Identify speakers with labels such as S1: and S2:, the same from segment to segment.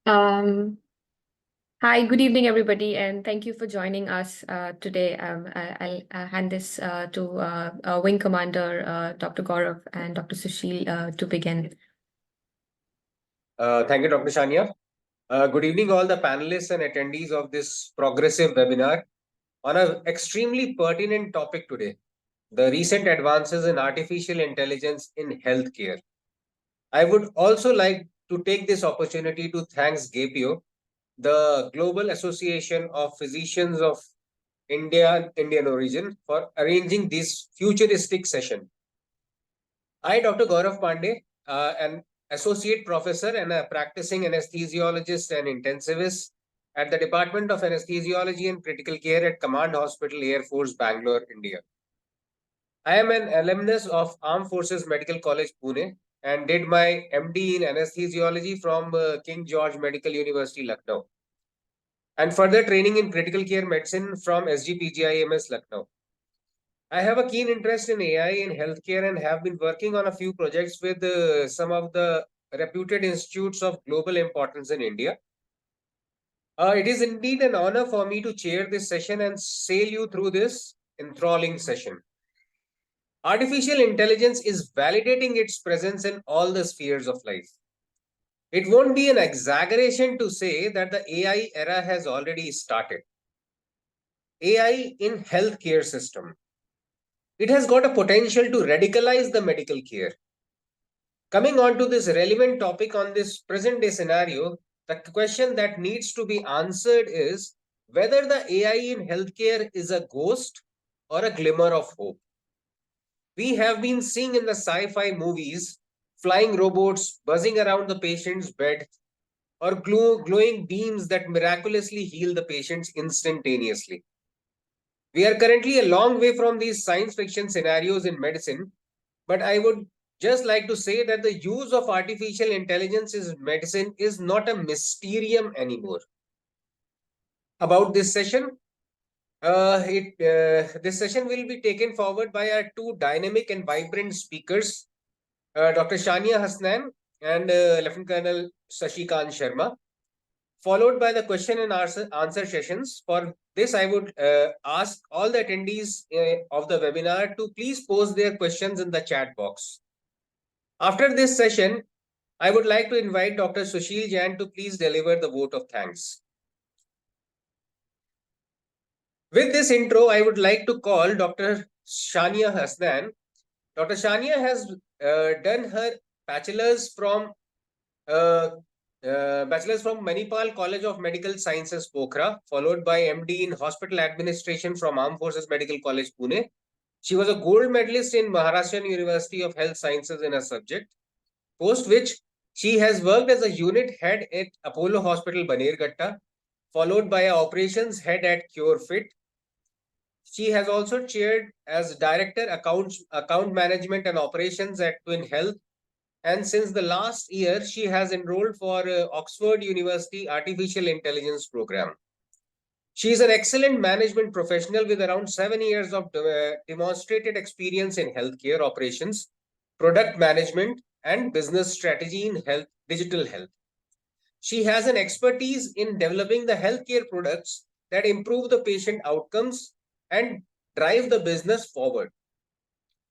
S1: Um, Hi, good evening, everybody, and thank you for joining us today. I'll hand this to Wing Commander Dr. Gaurav and Dr. Sushil to begin.
S2: Thank you, Dr. Shania. Good evening, all the panelists and attendees of this progressive webinar on an extremely pertinent topic today, the recent advances in artificial intelligence in healthcare. I would also like to take this opportunity to thank GAPIO, the Global Association of Physicians of Indian origin, for arranging this futuristic session. I, Dr. Gaurav Pandey, an associate professor and a practicing anesthesiologist and intensivist at the Department of Anesthesiology and Critical Care at Command Hospital, Air Force, Bangalore, India. I am an alumnus of Armed Forces Medical College, Pune, and did my MD in anesthesiology from King George Medical University, Lucknow, and further training in critical care medicine from SGPGIMS, Lucknow. I have a keen interest in AI in healthcare and have been working on a few projects with some of the reputed institutes of global importance in India. It is indeed an honor for me to chair this session and sail you through this enthralling session. Artificial intelligence is validating its presence in all the spheres of life. It won't be an exaggeration to say that the AI era has already started. AI in healthcare system. It has got a potential to radicalize the medical care. Coming on to this relevant topic on this present day scenario, the question that needs to be answered is whether the AI in healthcare is a ghost or a glimmer of hope. We have been seeing in the sci-fi movies flying robots buzzing around the patient's bed or glowing beams that miraculously heal the patients instantaneously. We are currently a long way from these science fiction scenarios in medicine, but I would just like to say that the use of artificial intelligence in medicine is not a mysterium anymore. About this session, this session will be taken forward by our two dynamic and vibrant speakers, Dr. Shania Hasnan and Lieutenant Colonel Sashikant Sharma, followed by the question and answer sessions. For this, I would ask all the attendees of the webinar to please post their questions in the chat box. After this session, I would like to invite Dr. Sushil Jain to please deliver the vote of thanks. With this intro, I would like to call Dr. Shania Hasnan. Dr. Shania has done her bachelor's from Manipal College of Medical Sciences, Pokhara, followed by MD in Hospital Administration from Armed Forces Medical College, Pune. She was a gold medalist in Maharashtrian University of Health Sciences in a subject, post which she has worked as a unit head at Apollo Hospital, Banerghatta, followed by an operations head at CureFit. She has also chaired as Director Account Management and Operations at Twin Health. And since the last year, she has enrolled for Oxford University Artificial Intelligence Program. She is an excellent management professional with around 7 years of demonstrated experience in healthcare operations, product management, and business strategy in digital health. She has an expertise in developing the healthcare products that improve the patient outcomes and drive the business forward.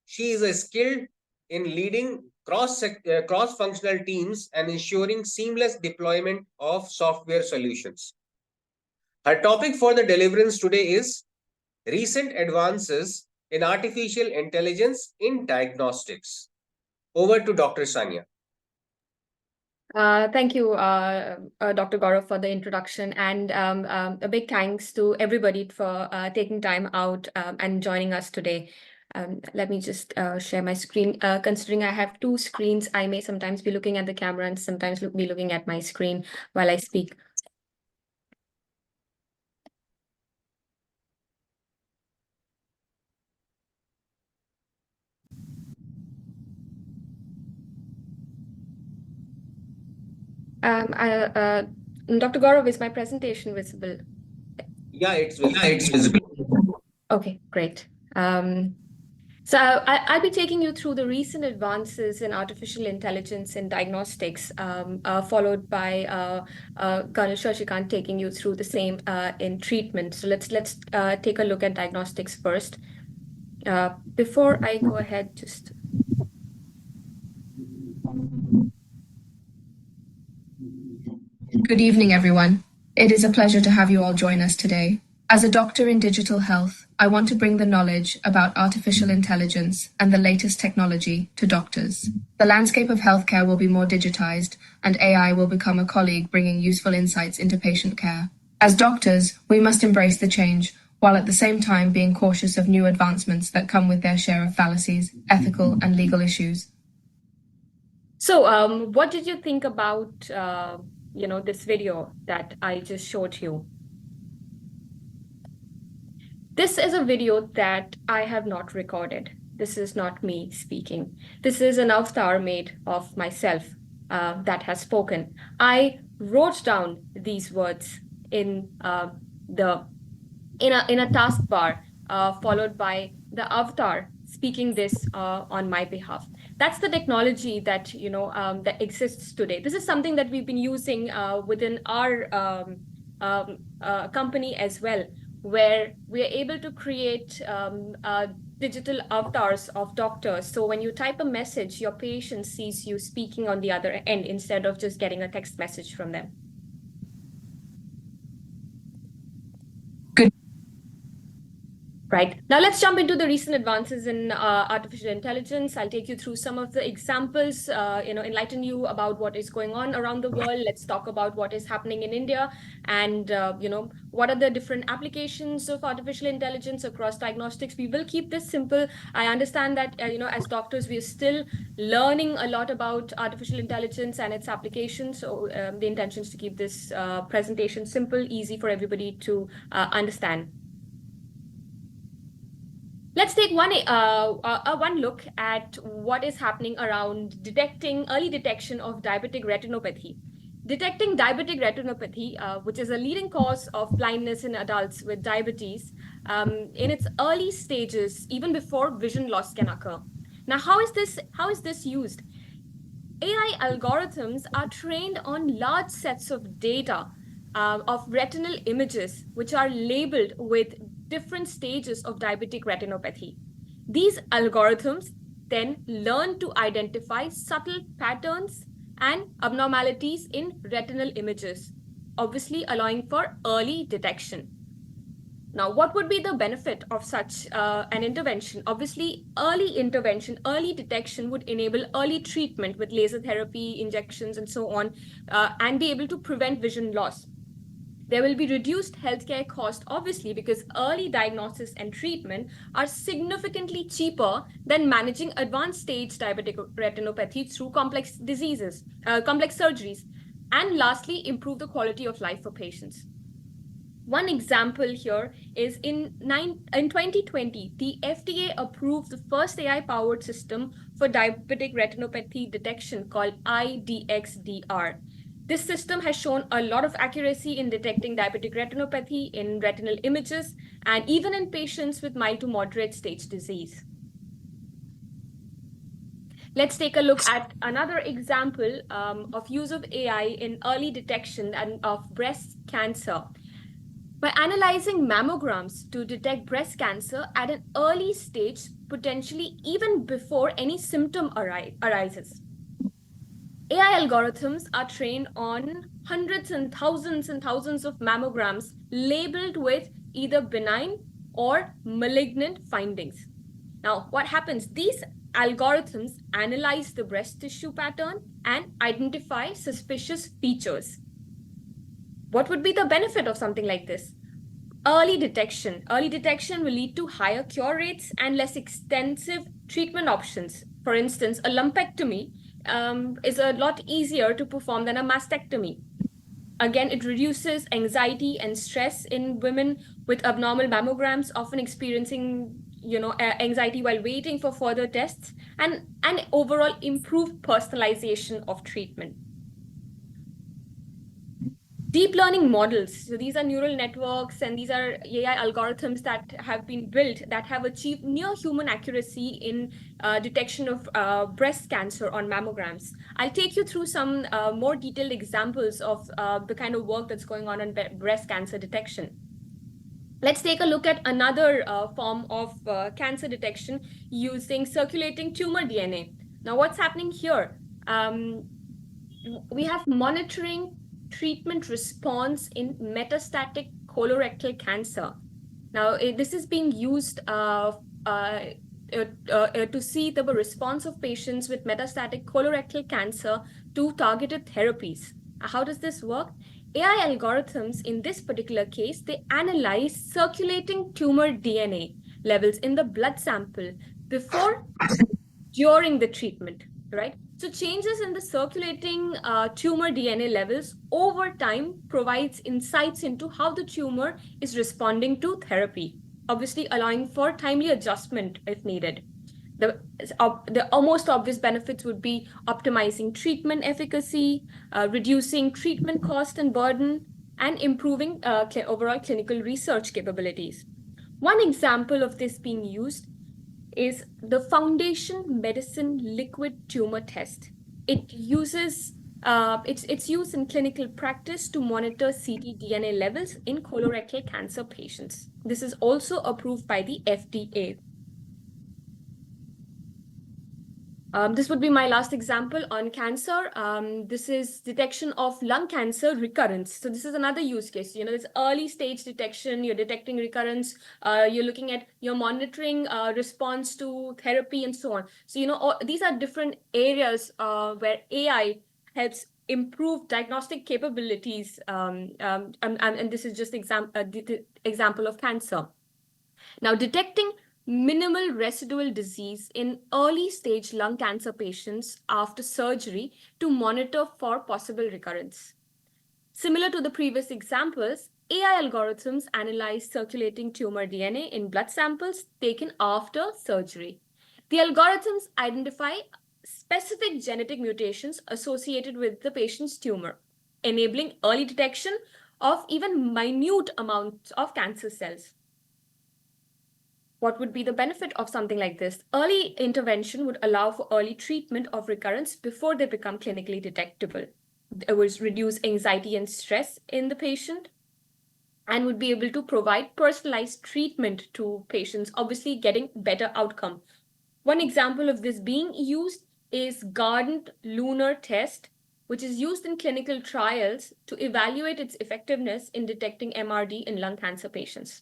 S2: She is a skilled in leading cross-functional teams and ensuring seamless deployment of software solutions. Her topic for the deliverance today is recent advances in artificial intelligence in diagnostics. Over to Dr. Sania.
S1: Thank you, Dr. Gaurav, for the introduction, and a big thanks to everybody for taking time out and joining us today. Let me just share my screen. Considering I have two screens, I may sometimes be looking at the camera and sometimes be looking at my screen while I speak. Dr. Gaurav, is my presentation visible?
S2: Yeah, it's visible.
S1: Okay, great. So I'll be taking you through the recent advances in artificial intelligence in diagnostics, followed by Colonel Shashikant taking you through the same in treatment. So let's take a look at diagnostics first. Before I go ahead, just
S3: Good evening, everyone. It is a pleasure to have you all join us today. As a doctor in digital health, I want to bring the knowledge about artificial intelligence and the latest technology to doctors. The landscape of healthcare will be more digitized, and AI will become a colleague bringing useful insights into patient care. As doctors, we must embrace the change, while at the same time being cautious of new advancements that come with their share of fallacies, ethical and legal issues.
S1: so what did you think about this video that I just showed you? This is a video that I have not recorded. This is not me speaking. This is an avatar made of myself that has spoken. I wrote down these words in a taskbar, followed by the avatar speaking this on my behalf. That's the technology that that exists today. This is something that we've been using within our company as well, where we are able to create digital avatars of doctors. So when you type a message, your patient sees you speaking on the other end instead of just getting a text message from them. Right. Now let's jump into the recent advances in artificial intelligence. I'll take you through some of the examples, enlighten you about what is going on around the world. Let's talk about what is happening in India and, what are the different applications of artificial intelligence across diagnostics. We will keep this simple. I understand that, as doctors, we are still learning a lot about artificial intelligence and its applications. So the intention is to keep this presentation simple, easy for everybody to understand. Let's take one look at what is happening around early detection of diabetic retinopathy. Detecting diabetic retinopathy, which is a leading cause of blindness in adults with diabetes, in its early stages, even before vision loss can occur. Now, how is this used? AI algorithms are trained on large sets of data of retinal images, which are labeled with different stages of diabetic retinopathy. These algorithms then learn to identify subtle patterns and abnormalities in retinal images, obviously allowing for early detection. Now, what would be the benefit of such an intervention? Obviously, early intervention, early detection would enable early treatment with laser therapy, injections, and so on, and be able to prevent vision loss. There will be reduced healthcare cost, obviously, because early diagnosis and treatment are significantly cheaper than managing advanced stage diabetic retinopathy through complex surgeries. And lastly, improve the quality of life for patients. One example here is in 2020, the FDA approved the first AI-powered system for diabetic retinopathy detection called IDXDR. This system has shown a lot of accuracy in detecting diabetic retinopathy in retinal images and even in patients with mild to moderate stage disease. Let's take a look at another example of use of AI in early detection of breast cancer. By analyzing mammograms to detect breast cancer at an early stage, potentially even before any symptom arises. AI algorithms are trained on hundreds and thousands of mammograms labeled with either benign or malignant findings. Now, what happens? These algorithms analyze the breast tissue pattern and identify suspicious features. What would be the benefit of something like this? Early detection. Early detection will lead to higher cure rates and less extensive treatment options. For instance, a lumpectomy is a lot easier to perform than a mastectomy. Again, it reduces anxiety and stress in women with abnormal mammograms, often experiencing anxiety while waiting for further tests, and overall improved personalization of treatment. Deep learning models. So these are neural networks and these are AI algorithms that have been built that have achieved near human accuracy in detection of breast cancer on mammograms. I'll take you through some more detailed examples of the kind of work that's going on breast cancer detection. Let's take a look at another form of cancer detection using circulating tumor DNA. Now, what's happening here? We have monitoring treatment response in metastatic colorectal cancer. Now, this is being used to see the response of patients with metastatic colorectal cancer to targeted therapies. How does this work? AI algorithms, in this particular case, they analyze circulating tumor DNA levels in the blood sample before, during the treatment, right? So changes in the circulating tumor DNA levels over time provides insights into how the tumor is responding to therapy, obviously allowing for timely adjustment if needed. The most obvious benefits would be optimizing treatment efficacy, reducing treatment cost and burden, and improving overall clinical research capabilities. One example of this being used is the Foundation Medicine Liquid Tumor Test. It uses it's used in clinical practice to monitor ctDNA levels in colorectal cancer patients. This is also approved by the FDA. This would be my last example on cancer. This is detection of lung cancer recurrence. So this is another use case. You know, it's early stage detection. You're detecting recurrence. You're looking at your monitoring response to therapy and so on. So, you know, these are different areas where AI helps improve diagnostic capabilities. And this is just example of cancer. Now, detecting minimal residual disease in early stage lung cancer patients after surgery to monitor for possible recurrence. Similar to the previous examples, AI algorithms analyze circulating tumor DNA in blood samples taken after surgery. The algorithms identify specific genetic mutations associated with the patient's tumor, enabling early detection of even minute amounts of cancer cells. What would be the benefit of something like this? Early intervention would allow for early treatment of recurrence before they become clinically detectable. It would reduce anxiety and stress in the patient and would be able to provide personalized treatment to patients, obviously getting better outcome. One example of this being used is Guardant Lunar Test, which is used in clinical trials to evaluate its effectiveness in detecting MRD in lung cancer patients.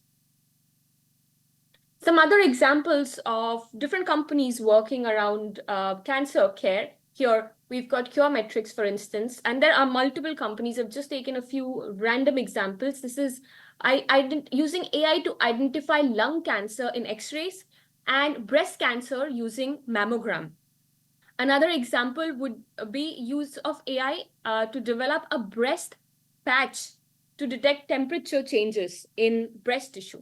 S1: Some other examples of different companies working around cancer care. Here, we've got CureMetrics, for instance, and there are multiple companies. I've just taken a few random examples. This is using AI to identify lung cancer in X-rays and breast cancer using mammogram. Another example would be use of AI to develop a breast patch to detect temperature changes in breast tissue.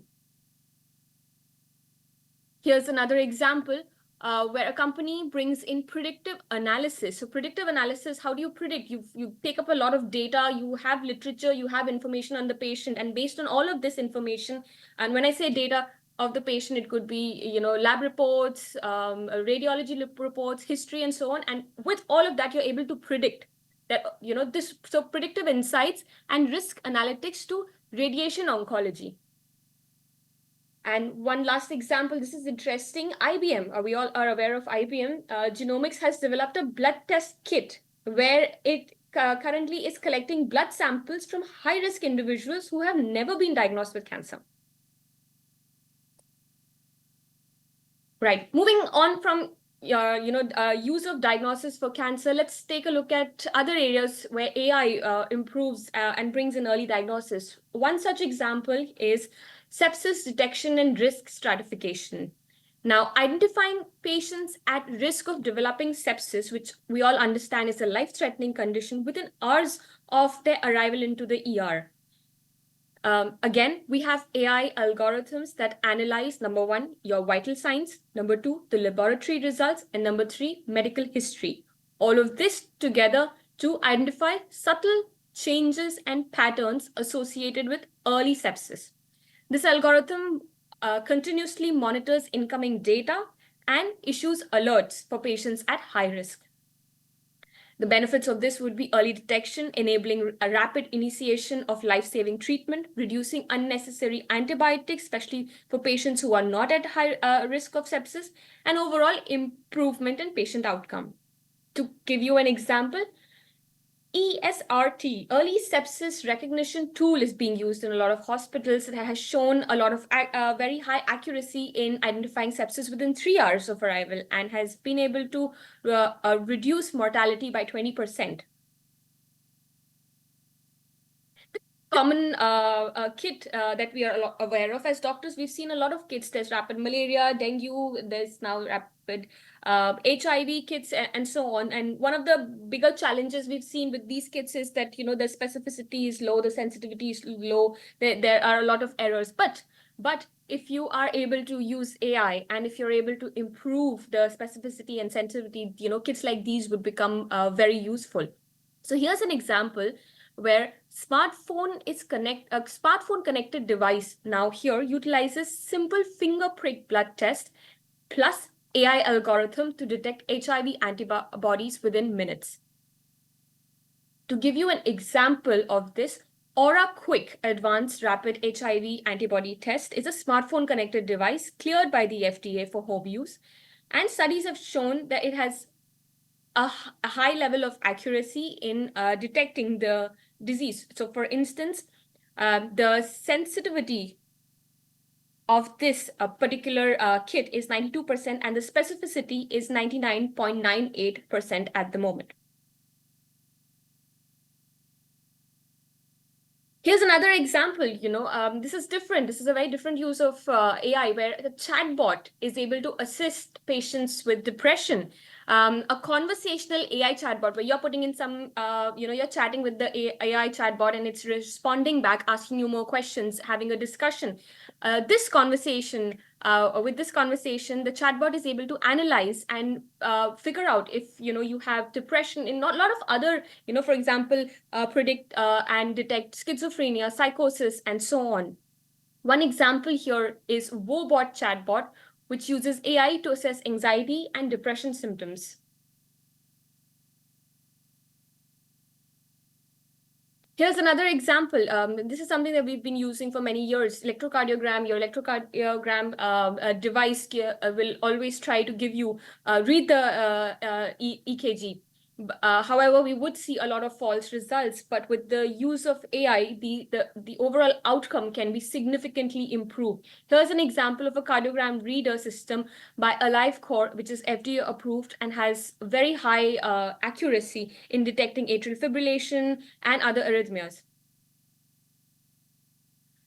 S1: Here's another example where a company brings in predictive analysis. So predictive analysis, how do you predict? You take up a lot of data, you have literature, you have information on the patient, and based on all of this information, and when I say data of the patient, it could be, you know, lab reports, radiology reports, history, and so on. And with all of that, you're able to predict that, you know, this, so predictive insights and risk analytics to radiation oncology. And one last example, this is interesting, IBM, we all are aware of IBM. Genomics has developed a blood test kit where it currently is collecting blood samples from high-risk individuals who have never been diagnosed with cancer. Right, moving on from use of diagnosis for cancer, let's take a look at other areas where AI improves and brings in early diagnosis. One such example is sepsis detection and risk stratification. Now, identifying patients at risk of developing sepsis, which we all understand is a life-threatening condition, within hours of their arrival into the ER. Again, we have AI algorithms that analyze, number one, your vital signs, number two, the laboratory results, and number three, medical history. All of this together to identify subtle changes, and patterns associated with early sepsis. This algorithm continuously monitors incoming data and issues alerts for patients at high risk. The benefits of this would be early detection, enabling a rapid initiation of life-saving treatment, reducing unnecessary antibiotics, especially for patients who are not at high risk of sepsis, and overall improvement in patient outcome. To give you an example, ESRT, early sepsis recognition tool, is being used in a lot of hospitals. It has shown a lot of very high accuracy in identifying sepsis within 3 hours of arrival and has been able to reduce mortality by 20%. Common kit that we are aware of as doctors. We've seen a lot of kits. There's rapid malaria, dengue, there's now rapid HIV kits, and so on. And one of the bigger challenges we've seen with these kits is that, the specificity is low, the sensitivity is low, there are a lot of errors. But if you are able to use AI and if you're able to improve the specificity and sensitivity, kits like these would become very useful. So here's an example where smartphone connected device now here utilizes simple finger prick blood test plus AI algorithm to detect HIV antibodies within minutes. To give you an example of this, Aura Quick Advanced Rapid HIV Antibody Test is a smartphone connected device cleared by the FDA for home use, and studies have shown that it has a high level of accuracy in detecting the disease. So for instance, the sensitivity of this particular kit is 92% and the specificity is 99.98% at the moment. Here's another example, this is different. This is a very different use of AI where the chatbot is able to assist patients with depression. A conversational AI chatbot where you're putting in some, you're chatting with the AI chatbot and it's responding back, asking you more questions, having a discussion. With this conversation, the chatbot is able to analyze and figure out if, you have depression in not a lot of other, for example, predict and detect schizophrenia, psychosis, and so on. One example here is Wobot chatbot, which uses AI to assess anxiety and depression symptoms. Here's another example. This is something that we've been using for many years. Electrocardiogram, your electrocardiogram device will always try to give you, read the EKG. However, we would see a lot of false results, but with the use of AI, the overall outcome can be significantly improved. Here's an example of a cardiogram reader system by AliveCor, which is FDA approved and has very high accuracy in detecting atrial fibrillation and other arrhythmias.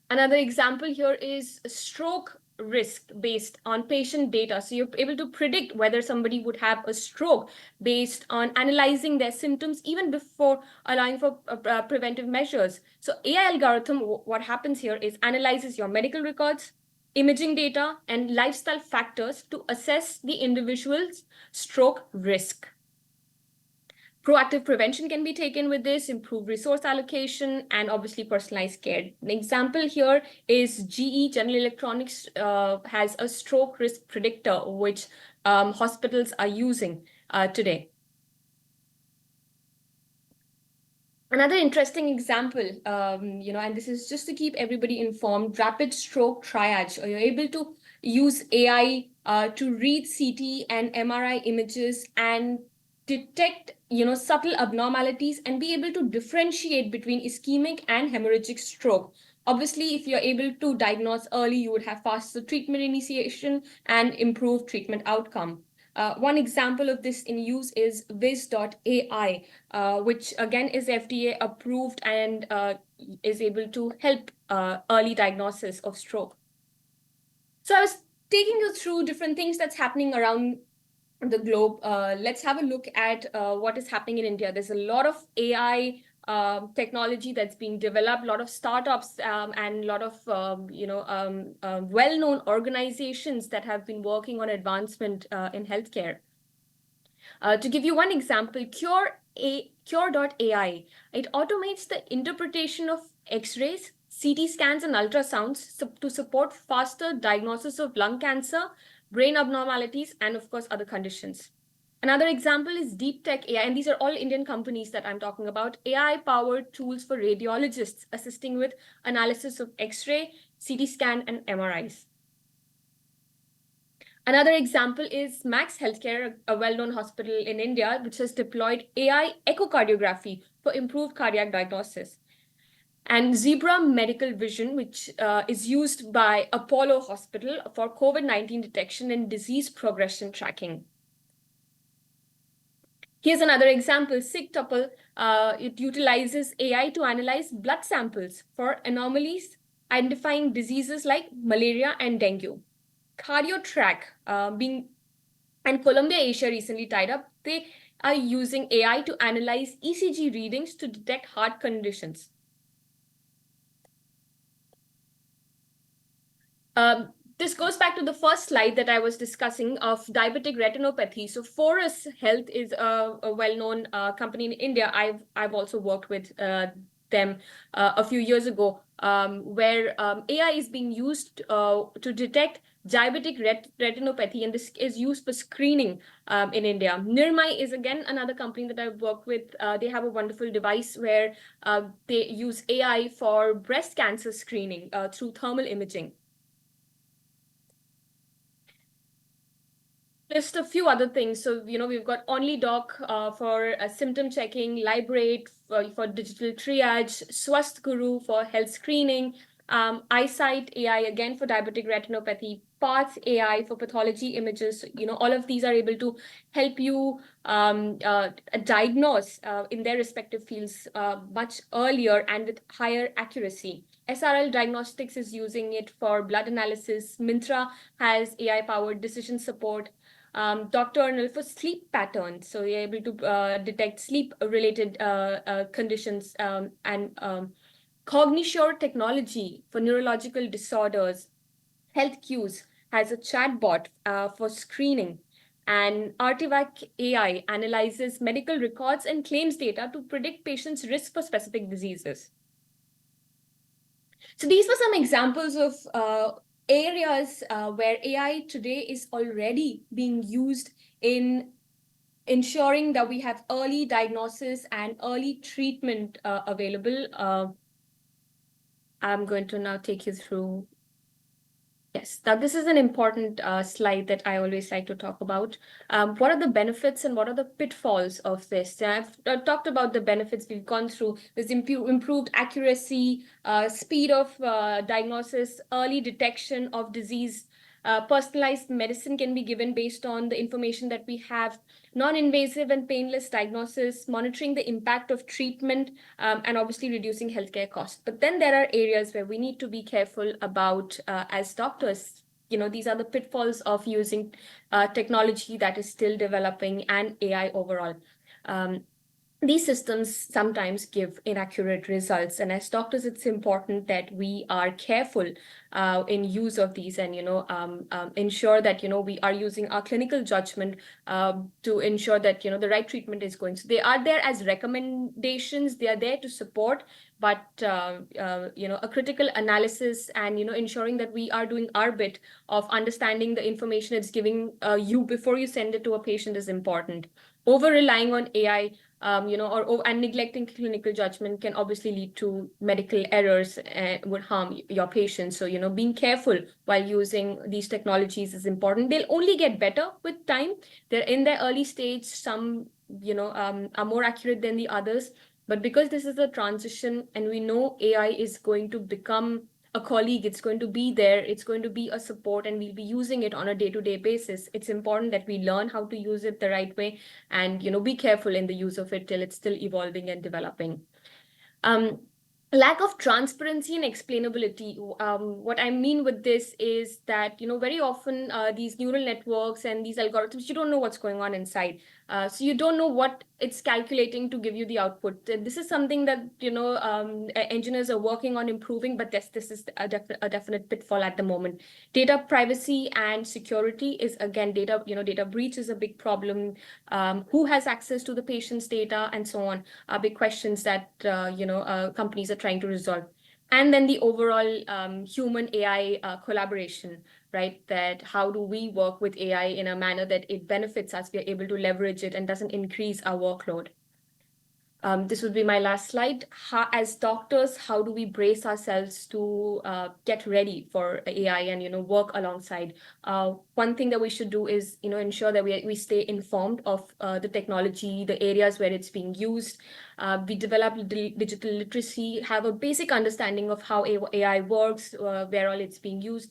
S1: Another example here is stroke risk based on patient data. So you're able to predict whether somebody would have a stroke based on analyzing their symptoms even before allowing for preventive measures. So AI algorithm, what happens here is analyzes your medical records, imaging data, and lifestyle factors to assess the individual's stroke risk. Proactive prevention can be taken with this, improved resource allocation, and obviously personalized care. An example here is GE, General Electronics, has a stroke risk predictor, which hospitals are using today. Another interesting example, and this is just to keep everybody informed, rapid stroke triage. You're able to use AI to read CT and MRI images and detect, subtle abnormalities and be able to differentiate between ischemic and hemorrhagic stroke. Obviously, if you're able to diagnose early, you would have faster treatment initiation and improved treatment outcome. One example of this in use is Viz.ai, which again is FDA approved and is able to help early diagnosis of stroke. So I was taking you through different things that's happening around the globe. Let's have a look at what is happening in India. There's a lot of AI technology that's being developed, a lot of startups and a lot of well-known organizations that have been working on advancement in healthcare. To give you one example, Cure.ai. It automates the interpretation of X-rays, CT scans, and ultrasounds to support faster diagnosis of lung cancer, brain abnormalities, and of course, other conditions. Another example is Deep Tech AI, and these are all Indian companies that I'm talking about. AI-powered tools for radiologists assisting with analysis of X-ray, CT scan, and MRIs. Another example is Max Healthcare, a well-known hospital in India, which has deployed AI echocardiography for improved cardiac diagnosis. And Zebra Medical Vision, which is used by Apollo Hospital for COVID-19 detection and disease progression tracking. Here's another example, SigTuple. It utilizes AI to analyze blood samples for anomalies, identifying diseases like malaria and dengue. CardioTrack, and Columbia Asia recently tied up, they are using AI to analyze ECG readings to detect heart conditions. This goes back to the first slide that I was discussing of diabetic retinopathy. So Forus Health is a well-known company in India. I've also worked with them a few years ago, where AI is being used to detect diabetic retinopathy, and this is used for screening in India. Nirmai is again another company that I've worked with. They have a wonderful device where they use AI for breast cancer screening through thermal imaging. Just a few other things. So, we've got OnlyDoc for symptom checking, Librate for digital triage, Swasth Guru for health screening, Eyesight AI again for diabetic retinopathy, Path AI for pathology images. All of these are able to help you diagnose in their respective fields much earlier and with higher accuracy. SRL Diagnostics is using it for blood analysis. Mintra has AI-powered decision support. Dr. Arnal for sleep patterns. So you're able to detect sleep-related conditions, and Cognisure technology for neurological disorders. Health Cues has a chatbot for screening. And Artivac AI analyzes medical records and claims data to predict patients' risk for specific diseases. So these were some examples of areas where AI today is already being used in ensuring that we have early diagnosis and early treatment available. I'm going to now take you through. Yes, now this is an important slide that I always like to talk about. What are the benefits and what are the pitfalls of this? I've talked about the benefits we've gone through. There's improved accuracy, speed of diagnosis, early detection of disease. Personalized medicine can be given based on the information that we have, non-invasive and painless diagnosis, monitoring the impact of treatment, and obviously reducing healthcare costs. But then there are areas where we need to be careful about as doctors. These are the pitfalls of using technology that is still developing and AI overall. These systems sometimes give inaccurate results, and as doctors, it's important that we are careful in use of these, and ensure that we are using our clinical judgment to ensure that the right treatment is going. So they are there as recommendations; they are there to support, but a critical analysis and ensuring that we are doing our bit of understanding the information it's giving you before you send it to a patient is important. Over relying on AI, and neglecting clinical judgment can obviously lead to medical errors and would harm your patients. So, being careful while using these technologies is important. They'll only get better with time. They're in their early stage. Some, are more accurate than the others. But because this is a transition and we know AI is going to become a colleague, it's going to be there, it's going to be a support, and we'll be using it on a day-to-day basis. It's important that we learn how to use it the right way and be careful in the use of it till it's still evolving and developing. Lack of transparency and explainability. What I mean with this is that very often these neural networks and these algorithms, you don't know what's going on inside. So you don't know what it's calculating to give you the output. This is something that, engineers are working on improving, but this is a definite pitfall at the moment. Data privacy and security is, again, data breach is a big problem. Who has access to the patient's data and so on are big questions that, companies are trying to resolve. And then the overall human AI collaboration, right? That how do we work with AI in a manner that it benefits us, we are able to leverage it and doesn't increase our workload. This would be my last slide. As doctors, how do we brace ourselves to get ready for AI and work alongside? One thing that we should do is ensure that we stay informed of the technology, the areas where it's being used. We develop digital literacy, have a basic understanding of how AI works, where all it's being used.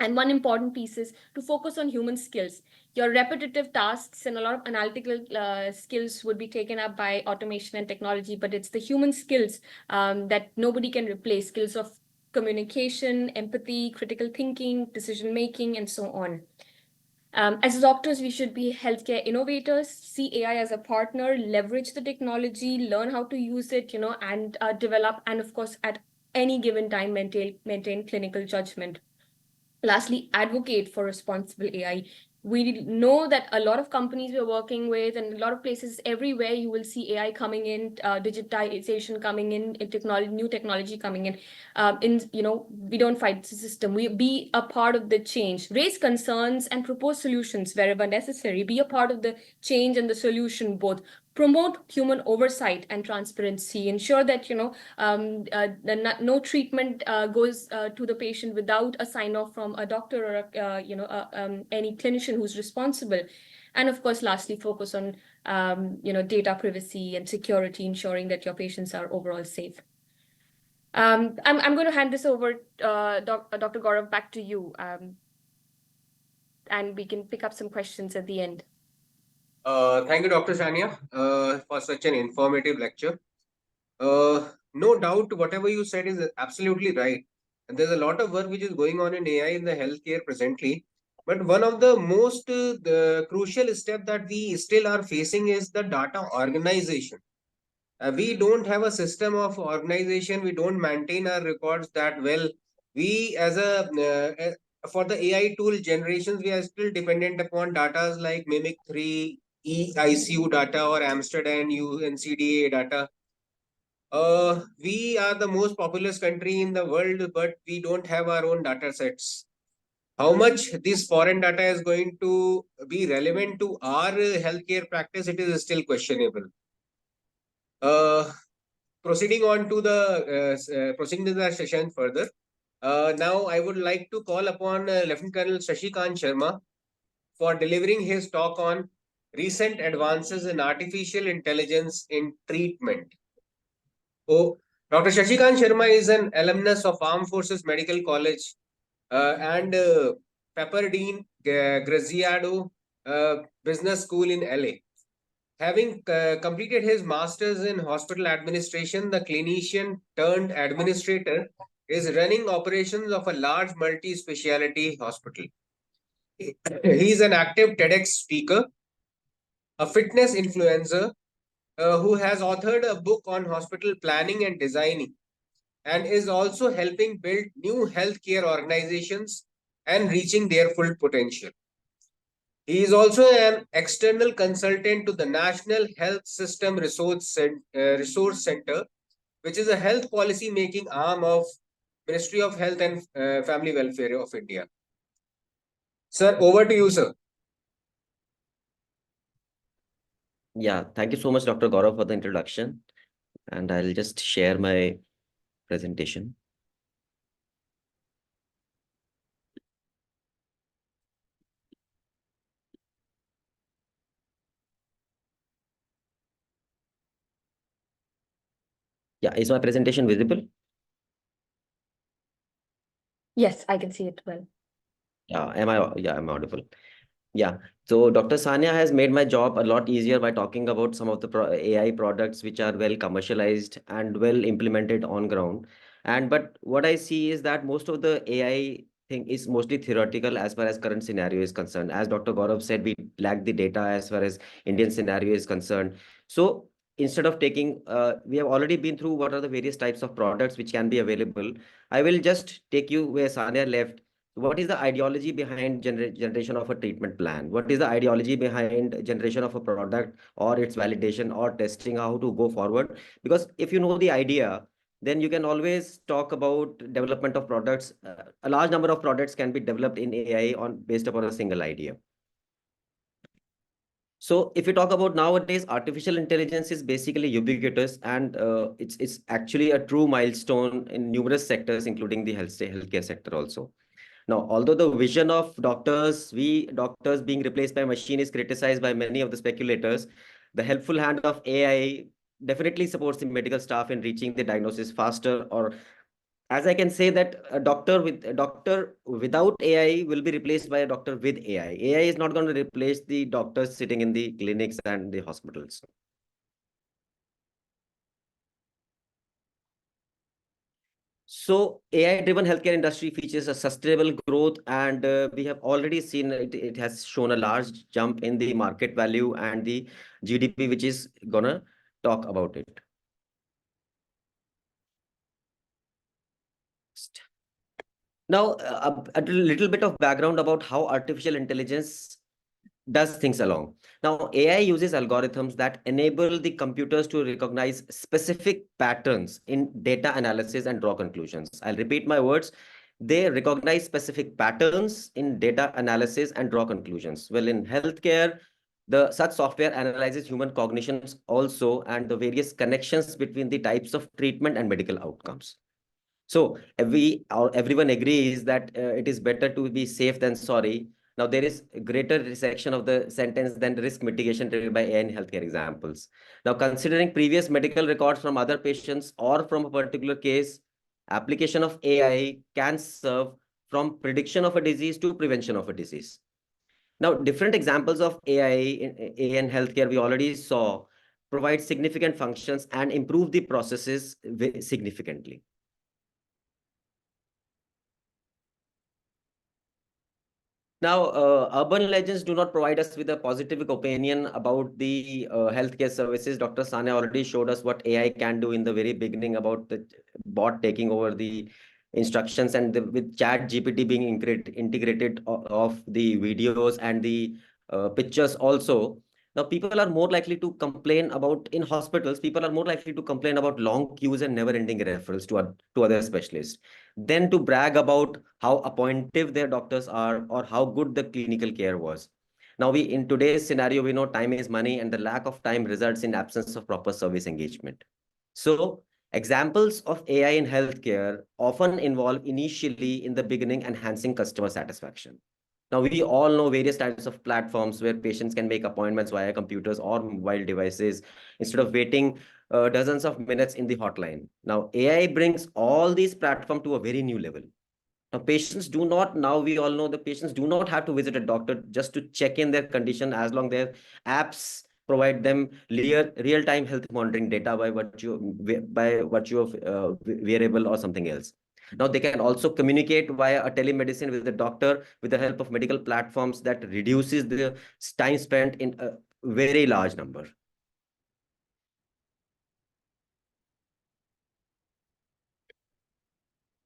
S1: And one important piece is to focus on human skills. Your repetitive tasks and a lot of analytical skills would be taken up by automation and technology, but it's the human skills that nobody can replace, skills of communication, empathy, critical thinking, decision-making, and so on. As doctors, we should be healthcare innovators, see AI as a partner, leverage the technology, learn how to use it, and develop, and of course, at any given time, maintain clinical judgment. Lastly, advocate for responsible AI. We know that a lot of companies we're working with and a lot of places everywhere, you will see AI coming in, digitization coming in, new technology coming in. We don't fight the system. We be a part of the change, raise concerns and propose solutions wherever necessary. Be a part of the change and the solution both. Promote human oversight and transparency. Ensure that no treatment goes to the patient without a sign-off from a doctor or any clinician who's responsible. And of course, lastly, focus on data privacy and security, ensuring that your patients are overall safe. I'm going to hand this over, Dr. Gaurav, back to you, and we can pick up some questions at the end.
S2: Thank you, Dr. Sania, for such an informative lecture. No doubt, whatever you said is absolutely right. And there's a lot of work which is going on in AI in the healthcare presently. But one of the most the crucial step that we still are facing is the data organization. We don't have a system of organization. We don't maintain our records that well. We, as for the AI tool generations, we are still dependent upon data like Mimic 3, EICU data, or Amsterdam UNCDA data. We are the most populous country in the world, but we don't have our own data sets. How much this foreign data is going to be relevant to our healthcare practice, it is still questionable. Proceeding to the session further. Now I would like to call upon Lieutenant Colonel Shashikant Sharma for delivering his talk on recent advances in artificial intelligence in treatment. Dr. Shashikant Sharma is an alumnus of Armed Forces Medical College and Pepperdine Graziado Business School in LA. Having completed his master's in hospital administration, the clinician turned administrator is running operations of a large multi-speciality hospital. He is an active TEDx speaker, a fitness influencer who has authored a book on hospital planning and designing, and is also helping build new healthcare organizations and reaching their full potential. He is also an external consultant to the National Health System Resource Center, which is a health policy making arm of Ministry of Health and Family Welfare of India. Sir, over to you, sir.
S4: Yeah, thank you so much, Dr. Gaurav, for the introduction. And I'll just share my presentation. Yeah, is my presentation visible?
S1: Yes, I can see it well.
S4: Yeah, I'm audible. Yeah, so Dr. Sania has made my job a lot easier by talking about some of the AI products which are well commercialized and well implemented on ground. But what I see is that most of the AI thing is mostly theoretical as far as current scenario is concerned. As Dr. Gaurav said, we lack the data as far as Indian scenario is concerned. So instead of taking, we have already been through what are the various types of products which can be available. I will just take you where Sania left. What is the ideology behind generation of a treatment plan? What is the ideology behind generation of a product or its validation or testing, how to go forward? Because if you know the idea, then you can always talk about development of products. A large number of products can be developed in AI based upon a single idea. So if you talk about nowadays, artificial intelligence is basically ubiquitous, and it's actually a true milestone in numerous sectors, including the healthcare sector also. Now, although the vision of doctors, we doctors being replaced by machine is criticized by many of the speculators, the helpful hand of AI definitely supports the medical staff in reaching the diagnosis faster, or as I can say that a doctor without AI will be replaced by a doctor with AI. AI is not going to replace the doctors sitting in the clinics and the hospitals. So AI-driven healthcare industry features a sustainable growth, and we have already seen it has shown a large jump in the market value and the GDP, which is gonna talk about it. Now, a little bit of background about how artificial intelligence does things along. Now, AI uses algorithms that enable the computers to recognize specific patterns in data analysis and draw conclusions. I'll repeat my words. They recognize specific patterns in data analysis and draw conclusions. Well, in healthcare, such software analyzes human cognitions also and the various connections between the types of treatment and medical outcomes. So everyone agrees that it is better to be safe than sorry. Now, there is a greater section of the sentence than risk mitigation driven by AI in healthcare examples. Now, considering previous medical records from other patients or from a particular case, application of AI can serve from prediction of a disease to prevention of a disease. Now, different examples of AI in healthcare we already saw provide significant functions and improve the processes significantly. Now, urban legends do not provide us with a positive opinion about the healthcare services. Dr. Sania already showed us what AI can do in the very beginning about the bot taking over the instructions, and with Chat GPT being integrated of the videos and the pictures also. Now, people are more likely to complain about, in hospitals, people are more likely to complain about long queues and never-ending referrals to other specialists than to brag about how appointive their doctors are or how good the clinical care was. Now, in today's scenario, we know time is money, and the lack of time results in absence of proper service engagement. So, examples of AI in healthcare often involve initially in the beginning enhancing customer satisfaction. Now, we all know various types of platforms where patients can make appointments via computers or mobile devices instead of waiting dozens of minutes in the hotline. Now, AI brings all these platforms to a very new level. Now we all know the patients do not have to visit a doctor just to check in their condition, as long their apps provide them real-time health monitoring data by virtue of wearable or something else. Now, they can also communicate via a telemedicine with the doctor with the help of medical platforms that reduces the time spent in a very large number.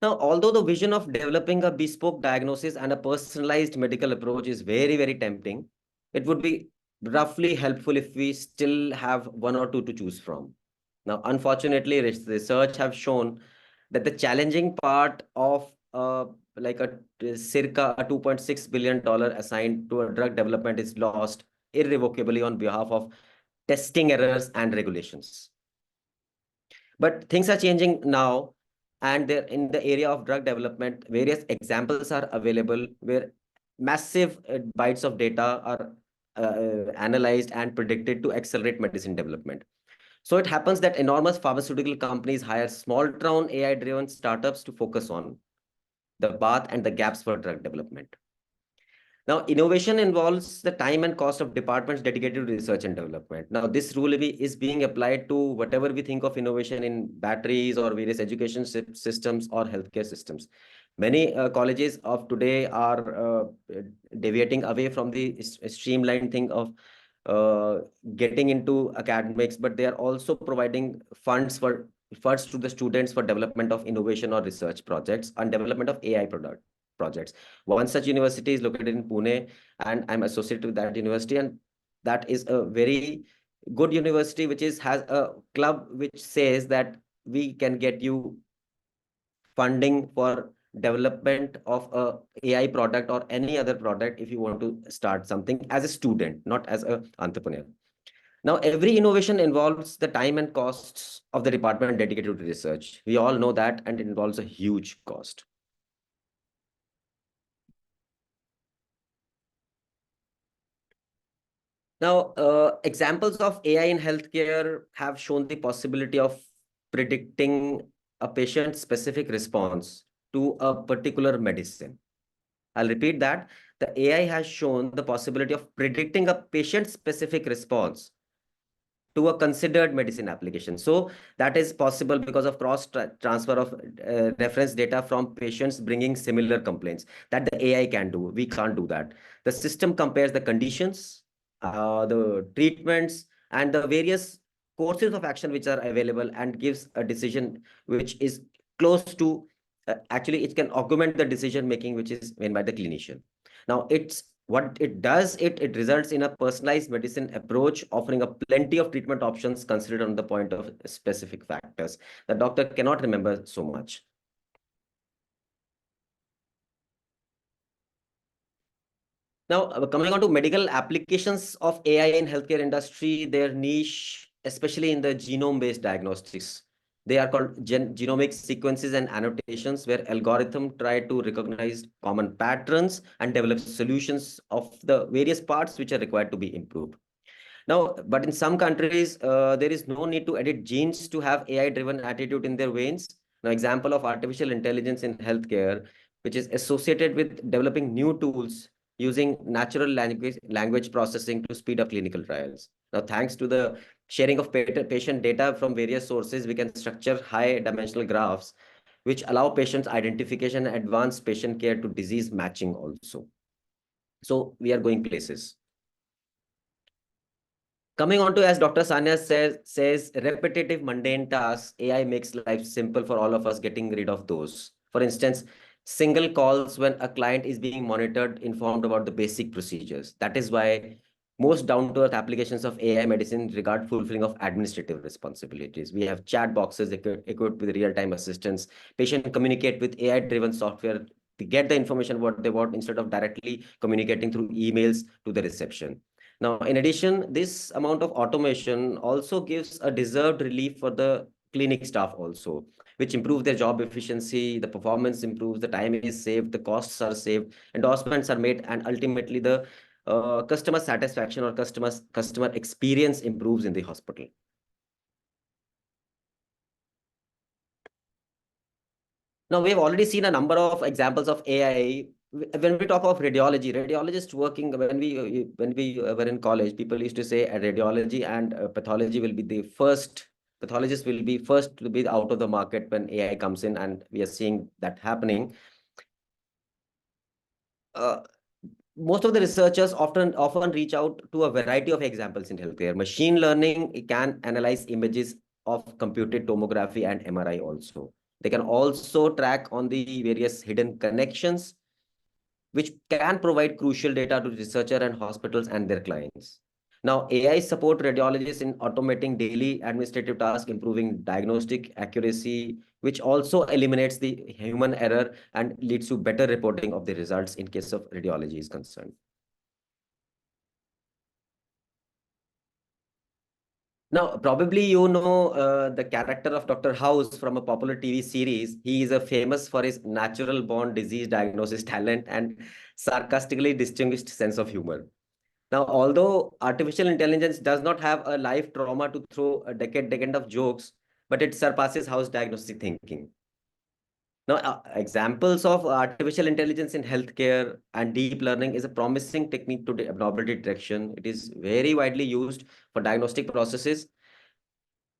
S4: Now, although the vision of developing a bespoke diagnosis and a personalized medical approach is very, very tempting, it would be roughly helpful if we still have one or two to choose from. Now, unfortunately, research have shown that the challenging part of like circa a $2.6 billion assigned to a drug development is lost irrevocably on behalf of testing errors and regulations. But things are changing now, and in the area of drug development, various examples are available where massive bytes of data are analyzed and predicted to accelerate medicine development. So it happens that enormous pharmaceutical companies hire small town AI-driven startups to focus on the path and the gaps for drug development. Now, innovation involves the time and cost of departments dedicated to research and development. Now, this rule is being applied to whatever we think of innovation in batteries or various education systems or healthcare systems. Many colleges of today are deviating away from the streamlined thing of getting into academics, but they are also providing funds to the students for development of innovation or research projects and development of AI projects. One such university is located in Pune, and I'm associated with that university, and that is a very good university which has a club which says that we can get you funding for development of a AI product or any other product if you want to start something as a student, not as an entrepreneur. Now, every innovation involves the time and costs of the department dedicated to research. We all know that, and it involves a huge cost. Now, examples of AI in healthcare have shown the possibility of predicting a patient-specific response to a particular medicine. I'll repeat that. The AI has shown the possibility of predicting a patient-specific response to a considered medicine application. So that is possible because of transfer of reference data from patients bringing similar complaints that the AI can do. We can't do that. The system compares the conditions, the treatments, and the various courses of action which are available and gives a decision which is close to, actually it can augment the decision making which is made by the clinician. Now what it does, it results in a personalized medicine approach, offering a plenty of treatment options considered on the point of specific factors. The doctor cannot remember so much. Now, coming on to medical applications of AI in healthcare industry, their niche, especially in the genome-based diagnostics. They are called genomic sequences and annotations, where algorithms try to recognize common patterns and develop solutions of the various parts which are required to be improved. Now, but in some countries, there is no need to edit genes to have AI-driven attitude in their veins. Now, example of artificial intelligence in healthcare, which is associated with developing new tools using natural language processing to speed up clinical trials. Now, thanks to the sharing of patient data from various sources, we can structure high-dimensional graphs, which allow patients identification and advanced patient care to disease matching also. So we are going places. Coming on to, as Dr. Sania says, repetitive mundane tasks, AI makes life simple for all of us, getting rid of those. For instance, single calls when a client is being monitored, informed about the basic procedures. That is why most down-to-earth applications of AI medicine regard fulfilling of administrative responsibilities. We have chat boxes equipped with real-time assistance. Patients communicate with AI-driven software to get the information what they want instead of directly communicating through emails to the reception. Now, in addition, this amount of automation also gives a deserved relief for the clinic staff also, which improve their job efficiency, the performance improves, the time is saved, the costs are saved, endorsements are made, and ultimately the customer satisfaction or customer experience improves in the hospital. Now, we've already seen a number of examples of AI. When we talk of radiologists working, when we were in college, people used to say radiology and pathology will be the first, pathologists will be first to be out of the market when AI comes in, and we are seeing that happening. Most of the researchers often reach out to a variety of examples in healthcare. Machine learning can analyze images of computed tomography and MRI also. They can also track on the various hidden connections, which can provide crucial data to researchers and hospitals and their clients. Now, AI support radiologists in automating daily administrative tasks, improving diagnostic accuracy, which also eliminates the human error and leads to better reporting of the results in case of radiology is concerned. Now, probably you know the character of Dr. House from a popular TV series. He is famous for his natural-born disease diagnosis talent and sarcastically distinguished sense of humor. Now, although artificial intelligence does not have a life trauma to throw a decade of jokes, but it surpasses House diagnostic thinking. Now, examples of artificial intelligence in healthcare and deep learning is a promising technique to abnormality detection. It is very widely used for diagnostic processes.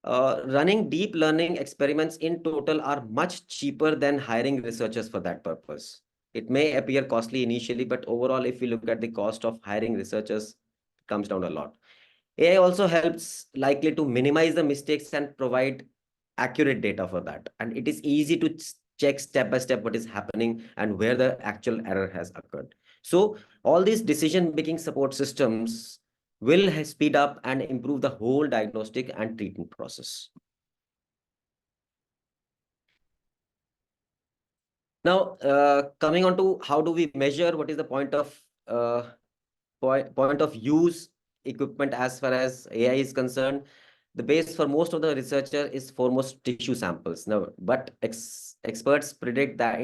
S4: running deep learning experiments in total are much cheaper than hiring researchers for that purpose. It may appear costly initially, but overall, if you look at the cost of hiring researchers, it comes down a lot. AI also helps likely to minimize the mistakes and provide accurate data for that. And it is easy to check step by step what is happening and where the actual error has occurred. So all these decision-making support systems will speed up and improve the whole diagnostic and treatment process. Now, coming on to how do we measure, what is the point of use equipment as far as AI is concerned? The base for most of the researcher is foremost tissue samples. Now, but experts predict that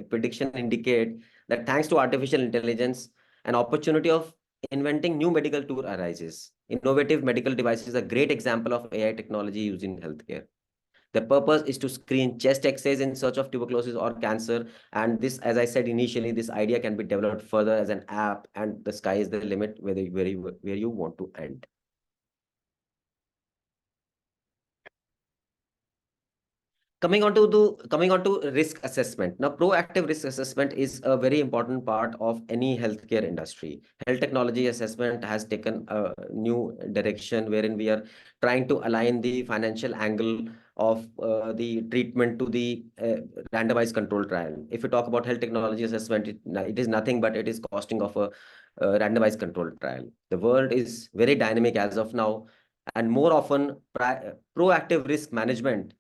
S4: prediction indicate that thanks to artificial intelligence, an opportunity of inventing new medical tool arises. Innovative medical devices is a great example of AI technology used in healthcare. The purpose is to screen chest X-rays in search of tuberculosis or cancer. And this, as I said initially, this idea can be developed further as an app, and the sky is the limit where you want to end. Coming on to risk assessment. Now, proactive risk assessment is a very important part of any healthcare industry. Health technology assessment has taken a new direction wherein we are trying to align the financial angle of the treatment to the randomized control trial. If you talk about health technology assessment, it is nothing but it is costing of a randomized control trial. The world is very dynamic as of now, and more often proactive risk management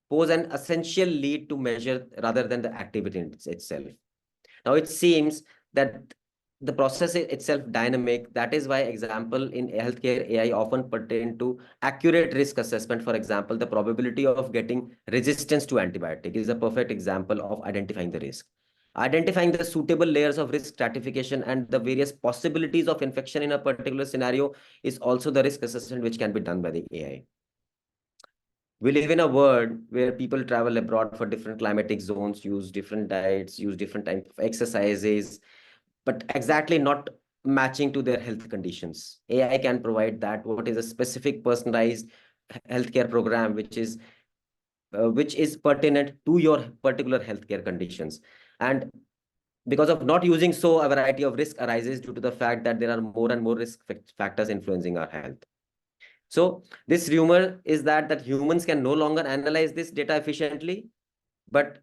S4: pose an essential lead to measure rather than the activity itself. Now, it seems that the process itself dynamic. That is why example in healthcare AI often pertain to accurate risk assessment. For example, the probability of getting resistance to antibiotic is a perfect example of identifying the risk. Identifying the suitable layers of risk stratification and the various possibilities of infection in a particular scenario is also the risk assessment which can be done by the AI. We live in a world where people travel abroad for different climatic zones, use different diets, use different types of exercises, but exactly not matching to their health conditions. AI can provide that, what is a specific personalized healthcare program, which is pertinent to your particular healthcare conditions. And because of not using so, a variety of risk arises due to the fact that there are more and more risk factors influencing our health. So this rumor is that humans can no longer analyze this data efficiently, but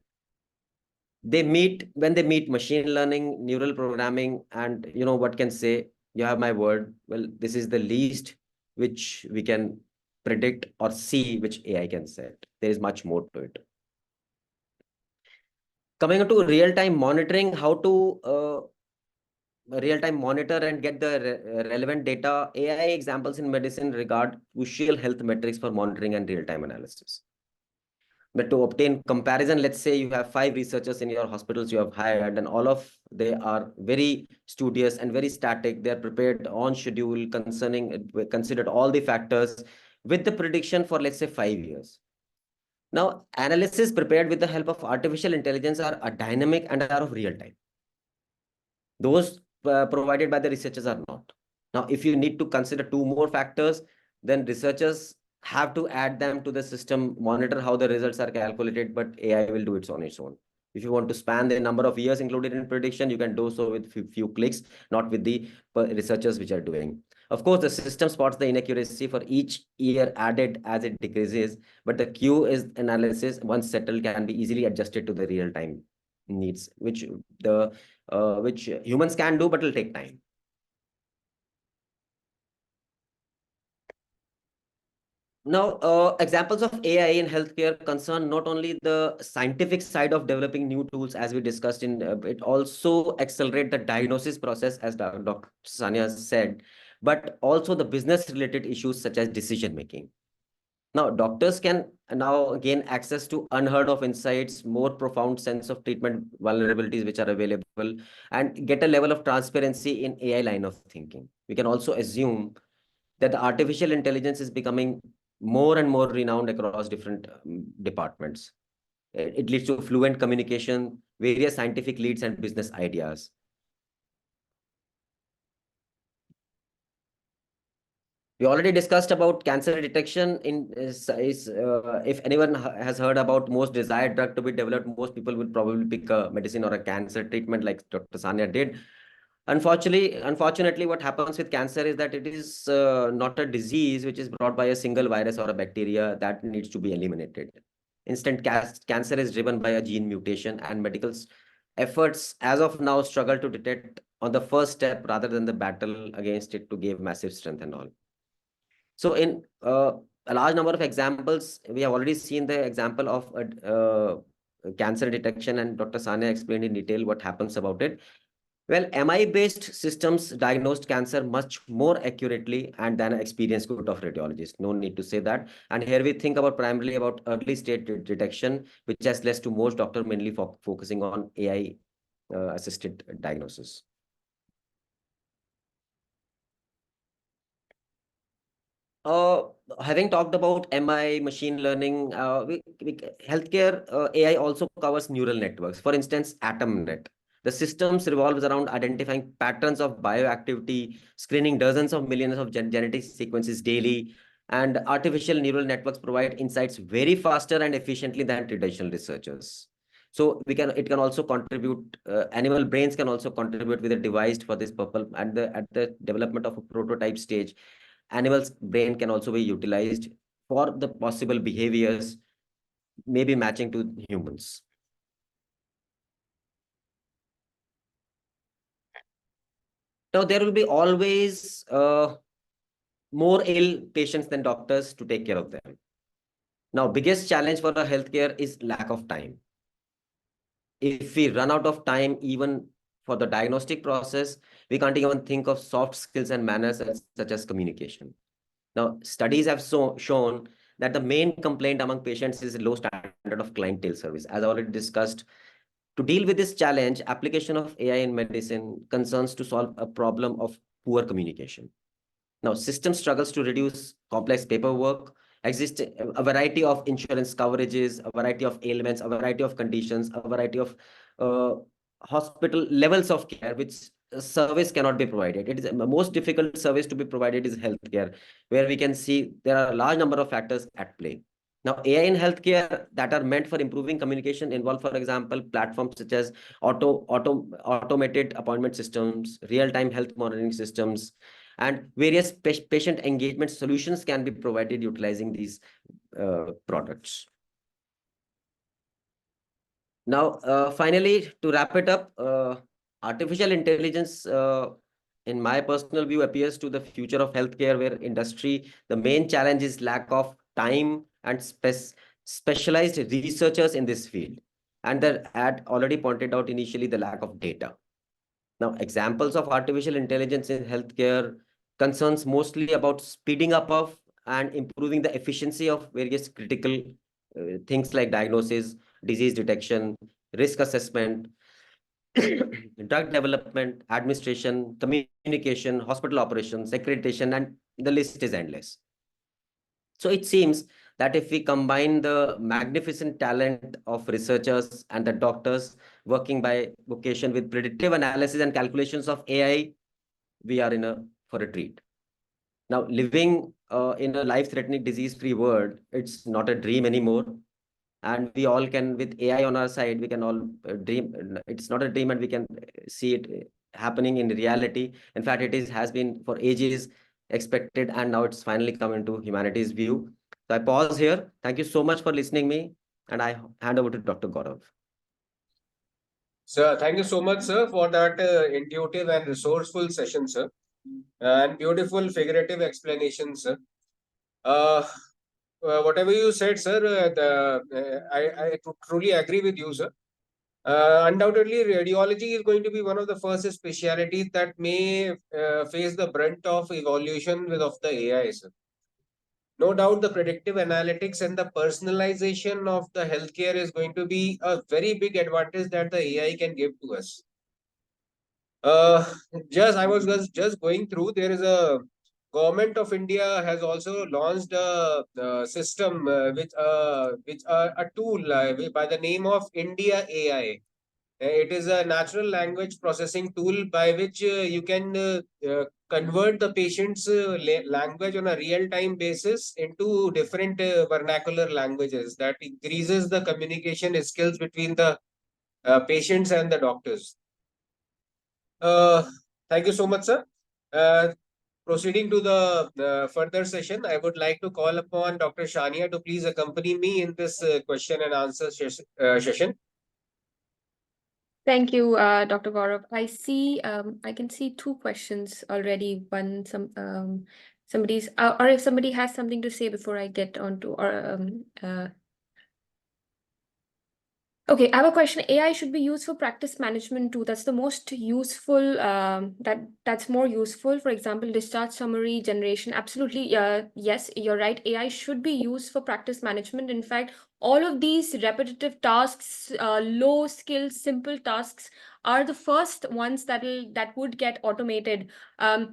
S4: when they meet machine learning, neural programming, and what can say, you have my word. Well, this is the least which we can predict or see which AI can set. There is much more to it. Coming on to real-time monitoring, how to real-time monitor and get the relevant data. AI examples in medicine regard crucial health metrics for monitoring and real-time analysis. But to obtain comparison, let's say you have 5 researchers in your hospitals you have hired, and all of they are very studious and very static. They are prepared on schedule, considered all the factors with the prediction for, let's say, 5 years. Now, analysis prepared with the help of artificial intelligence are dynamic and are of real time. Those provided by the researchers are not. Now, if you need to consider 2 more factors, then researchers have to add them to the system, monitor how the results are calculated, but AI will do it on its own. If you want to span the number of years included in prediction, you can do so with few clicks, not with the researchers which are doing. Of course, the system spots the inaccuracy for each year added as it decreases, but the Q is analysis, once settled, can be easily adjusted to the real-time needs, which humans can do, but it'll take time. Now, examples of AI in healthcare concern not only the scientific side of developing new tools, as we discussed it also accelerate the diagnosis process, as Dr. Sania said, but also the business-related issues such as decision-making. Now, doctors can now gain access to unheard of insights, more profound sense of treatment vulnerabilities which are available, and get a level of transparency in AI line of thinking. We can also assume that the artificial intelligence is becoming more and more renowned across different departments. It leads to fluent communication, various scientific leads, and business ideas. We already discussed about cancer detection if anyone has heard about most desired drug to be developed, most people would probably pick a medicine or a cancer treatment like Dr. Sania did. Unfortunately, what happens with cancer is that it is not a disease which is brought by a single virus or a bacteria that needs to be eliminated. Instead, cancer is driven by a gene mutation, and medical efforts as of now struggle to detect on the first step rather than the battle against it to give massive strength and all. So in a large number of examples, we have already seen the example of cancer detection, and Dr. Sania explained in detail what happens about it. Well, MI-based systems diagnosed cancer much more accurately and than an experienced group of radiologists. No need to say that. And here we think about primarily about early stage detection, which has led to most doctors mainly focusing on AI assisted diagnosis. Having talked about MI, machine learning, healthcare AI also covers neural networks. For instance, AtomNet. The systems revolves around identifying patterns of bioactivity, screening dozens of millions of genetic sequences daily, and artificial neural networks provide insights very faster and efficiently than traditional researchers. So it can also contribute, animal brains can also contribute with a device for this purpose. At the development of a prototype stage, animals' brain can also be utilized for the possible behaviors, maybe matching to humans. Now, there will be always more ill patients than doctors to take care of them. Now, biggest challenge for the healthcare is lack of time. If we run out of time, even for the diagnostic process, we can't even think of soft skills and manners such as communication. Now, studies have shown that the main complaint among patients is low standard of clientele service. As I already discussed, to deal with this challenge, application of AI in medicine concerns to solve a problem of poor communication. Now, system struggles to reduce complex paperwork, exist a variety of insurance coverages, a variety of ailments, a variety of conditions, a variety of hospital levels of care, which service cannot be provided. It is the most difficult service to be provided is healthcare, where we can see there are a large number of factors at play. Now, AI in healthcare that are meant for improving communication involve, for example, platforms such as automated appointment systems, real-time health monitoring systems, and various patient engagement solutions can be provided utilizing these products. Now, finally, to wrap it up, artificial intelligence, in my personal view, appears to the future of healthcare, where industry, the main challenge is lack of time and specialized researchers in this field. And the ad already pointed out initially the lack of data. Now, examples of artificial intelligence in healthcare concerns mostly about speeding up of and improving the efficiency of various critical things like diagnosis, disease detection, risk assessment, drug development, administration, communication, hospital operations, accreditation, and the list is endless. So it seems that if we combine the magnificent talent of researchers and the doctors working by vocation with predictive analysis and calculations of AI, we are for a treat. Now, living in a life-threatening disease-free world, it's not a dream anymore. And we all can, with AI on our side, we can all dream. It's not a dream, and we can see it happening in reality. In fact, has been for ages expected, and now it's finally come into humanity's view. So I pause here. Thank you so much for listening me, and I hand over to Dr. Gaurav.
S2: Sir, thank you so much, sir, for that intuitive and resourceful session, sir, and beautiful figurative explanation, sir. Whatever you said, sir, I truly agree with you, sir. Undoubtedly, radiology is going to be one of the first specialities that may face the brunt of evolution of the AI, sir. No doubt the predictive analytics and the personalization of the healthcare is going to be a very big advantage that the AI can give to us. I was just going through, there is a Government of India has also launched a system which a tool by the name of India AI. It is a natural language processing tool by which you can convert the patient's language on a real-time basis into different vernacular languages. That increases the communication skills between the patients and the doctors. Thank you so much, sir. Proceeding to the further session, I would like to call upon Dr. Shania to please accompany me in this question and answer session.
S1: Thank you, Dr. Gaurav. I can see two questions already. Somebody's, or if somebody has something to say before I get on to, okay, I have a question. AI should be used for practice management too. That's the most useful, that's more useful. For example, discharge summary generation. Absolutely, yes, you're right. AI should be used for practice management. In fact, all of these repetitive tasks, low skill, simple tasks are the first ones that would get automated.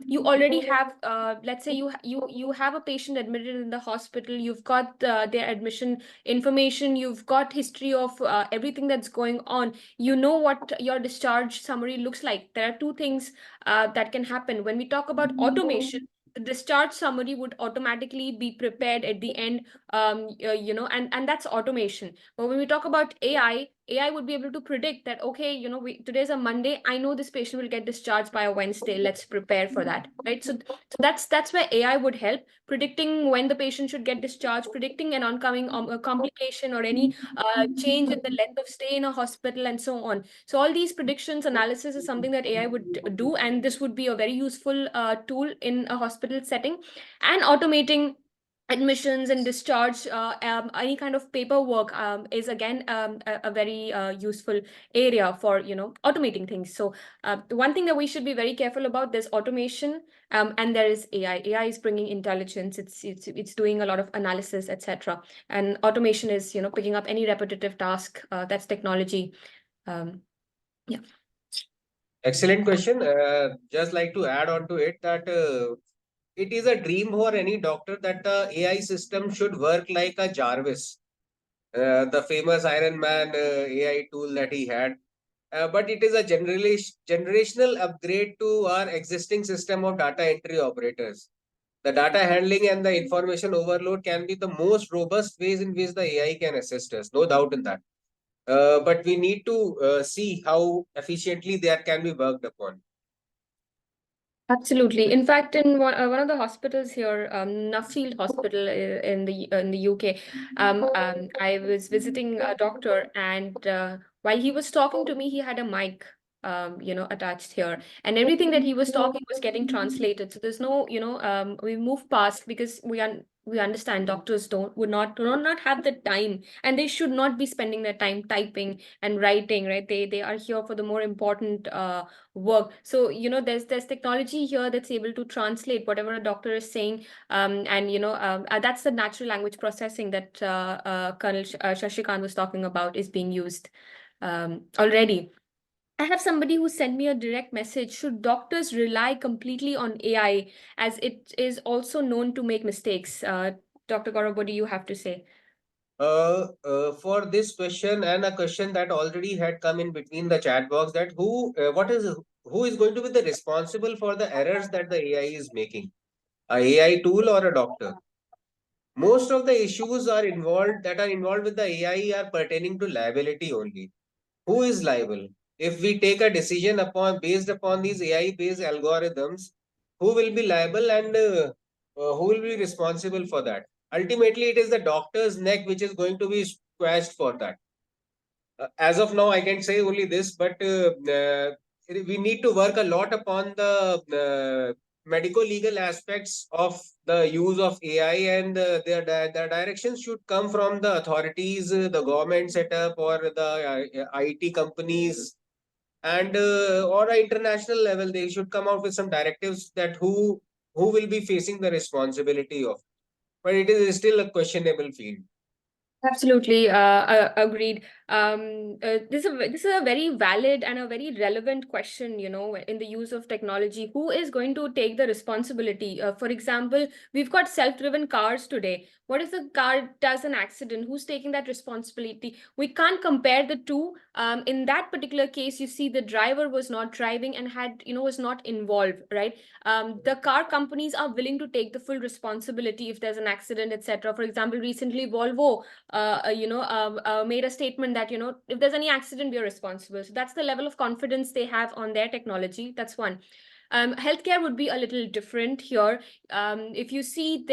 S1: You already have, let's say you have a patient admitted in the hospital. You've got their admission information, you've got history of everything that's going on, you know what your discharge summary looks like. There are two things that can happen when we talk about automation. The discharge summary would automatically be prepared at the end, and that's automation. But when we talk about AI would be able to predict that, okay, today's a Monday, I know this patient will get discharged by a Wednesday, let's prepare for that, right? So that's where AI would help, predicting when the patient should get discharged, predicting an oncoming a complication or any change in the length of stay in a hospital, and so on. So all these predictions analysis is something that AI would do, and this would be a very useful tool in a hospital setting. And automating admissions and discharge, any kind of paperwork, is again a very useful area for automating things. So the one thing that we should be very careful about, there's automation, and there is AI. AI is bringing intelligence. It's doing a lot of analysis, etc. And automation is picking up any repetitive task. That's technology. Yeah.
S2: Excellent question. Just like to add on to it that it is a dream for any doctor that the AI system should work like a Jarvis, the famous Iron Man AI tool that he had. But it is a generational upgrade to our existing system of data entry operators. The data handling and the information overload can be the most robust ways in which the AI can assist us, no doubt in that. But we need to see how efficiently that can be worked upon.
S1: Absolutely. In fact, in one of the hospitals here, Nuffield Hospital in the UK, I was visiting a doctor, and while he was talking to me, he had a mic, attached here, and everything that he was talking was getting translated. So there's no, we move past, because we understand doctors do not have the time, and they should not be spending their time typing and writing, right? They are here for the more important work. So there's technology here that's able to translate whatever a doctor is saying, and that's the natural language processing that Colonel Shashikant was talking about, is being used already. I have somebody who sent me a direct message. Should doctors rely completely on AI, as it is also known to make mistakes? Dr. Gaurav, what do you have to say?
S2: For this question and a question that already had come in between the chat box, that who is going to be the responsible for the errors that the AI is making, a AI tool or a doctor? Most of the issues are involved with the AI are pertaining to liability only. Who is liable? If we take a decision based upon these AI-based algorithms, who will be liable, and who will be responsible for that? Ultimately, it is the doctor's neck which is going to be squashed for that. As of now, I can say only this, but we need to work a lot upon the medical legal aspects of the use of AI, and their directions should come from the authorities, the government setup, or the IT companies, and or an international level. They should come out with some directives that who will be facing the responsibility of. But it is still a questionable field.
S1: Absolutely, agreed. This is a very valid and a very relevant question, in the use of technology. Who is going to take the responsibility? For example, we've got self-driven cars today. What if the car does an accident? Who's taking that responsibility? We can't compare the two. In that particular case, you see the driver was not driving and was not involved, right? The car companies are willing to take the full responsibility if there's an accident, etc. For example, recently Volvo made a statement that, if there's any accident, we are responsible. So that's the level of confidence they have on their technology. That's one. Healthcare would be a little different here. If you see,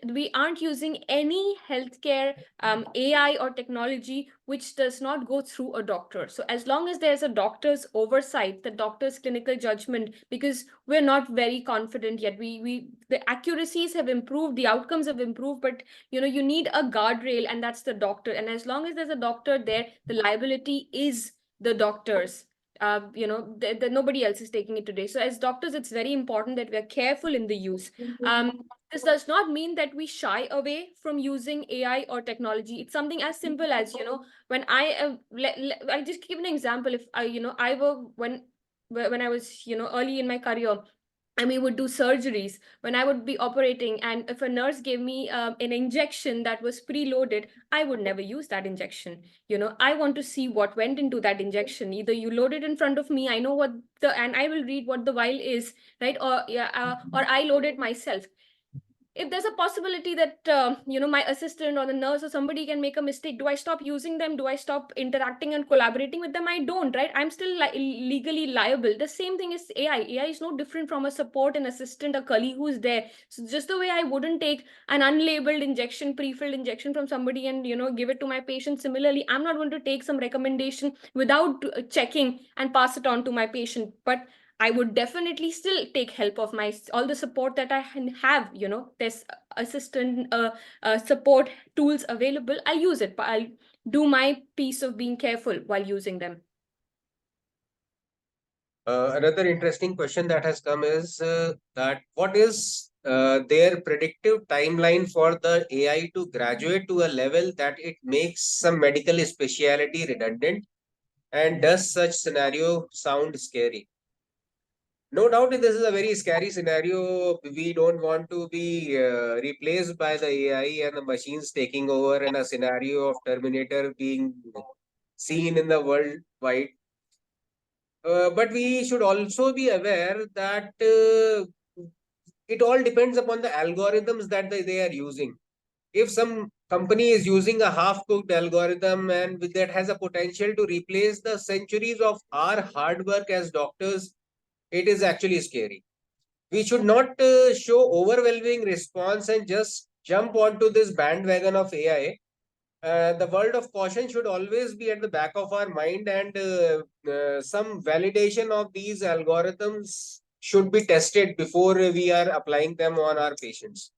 S1: we aren't using any healthcare AI or technology which does not go through a doctor. So as long as there's a doctor's oversight, the doctor's clinical judgment, because we're not very confident yet. The accuracies have improved, the outcomes have improved, but you need a guardrail, and that's the doctor. And as long as there's a doctor there, the liability is the doctor's. Nobody else is taking it today. So as doctors, it's very important that we're careful in the use. This does not mean that we shy away from using AI or technology. It's something as simple as, when I'll just give an example. If I were when I was, early in my career, and we would do surgeries, when I would be operating, and if a nurse gave me an injection that was preloaded, I would never use that injection. I want to see what went into that injection. Either you load it in front of me, I know and I will read what the vial is, right? Or I load it myself. If there's a possibility that my assistant or the nurse or somebody can make a mistake, do I stop using them? Do I stop interacting and collaborating with them? I don't, right? I'm still legally liable. The same thing is AI is no different from a support, an assistant, a colleague who's there. So just the way I wouldn't take an unlabeled injection, pre-filled injection from somebody and give it to my patient, similarly I'm not going to take some recommendation without checking and pass it on to my patient. But I would definitely still take help of all the support that I have. There's assistant support tools available. I use it, but I'll do my piece of being careful while using them.
S2: Another interesting question that has come is that what is their predictive timeline for the AI to graduate to a level that it makes some medical specialty redundant? And does such scenario sound scary? No doubt this is a very scary scenario. We don't want to be replaced by the AI and the machines taking over, in a scenario of Terminator being seen in the worldwide. But we should also be aware that it all depends upon the algorithms that they are using. If some company is using a half-cooked algorithm and that has a potential to replace the centuries of our hard work as doctors, it is actually scary. We should not show overwhelming response and just jump onto this bandwagon of AI. The word of caution should always be at the back of our mind, and some validation of these algorithms should be tested before we are applying them on our patients.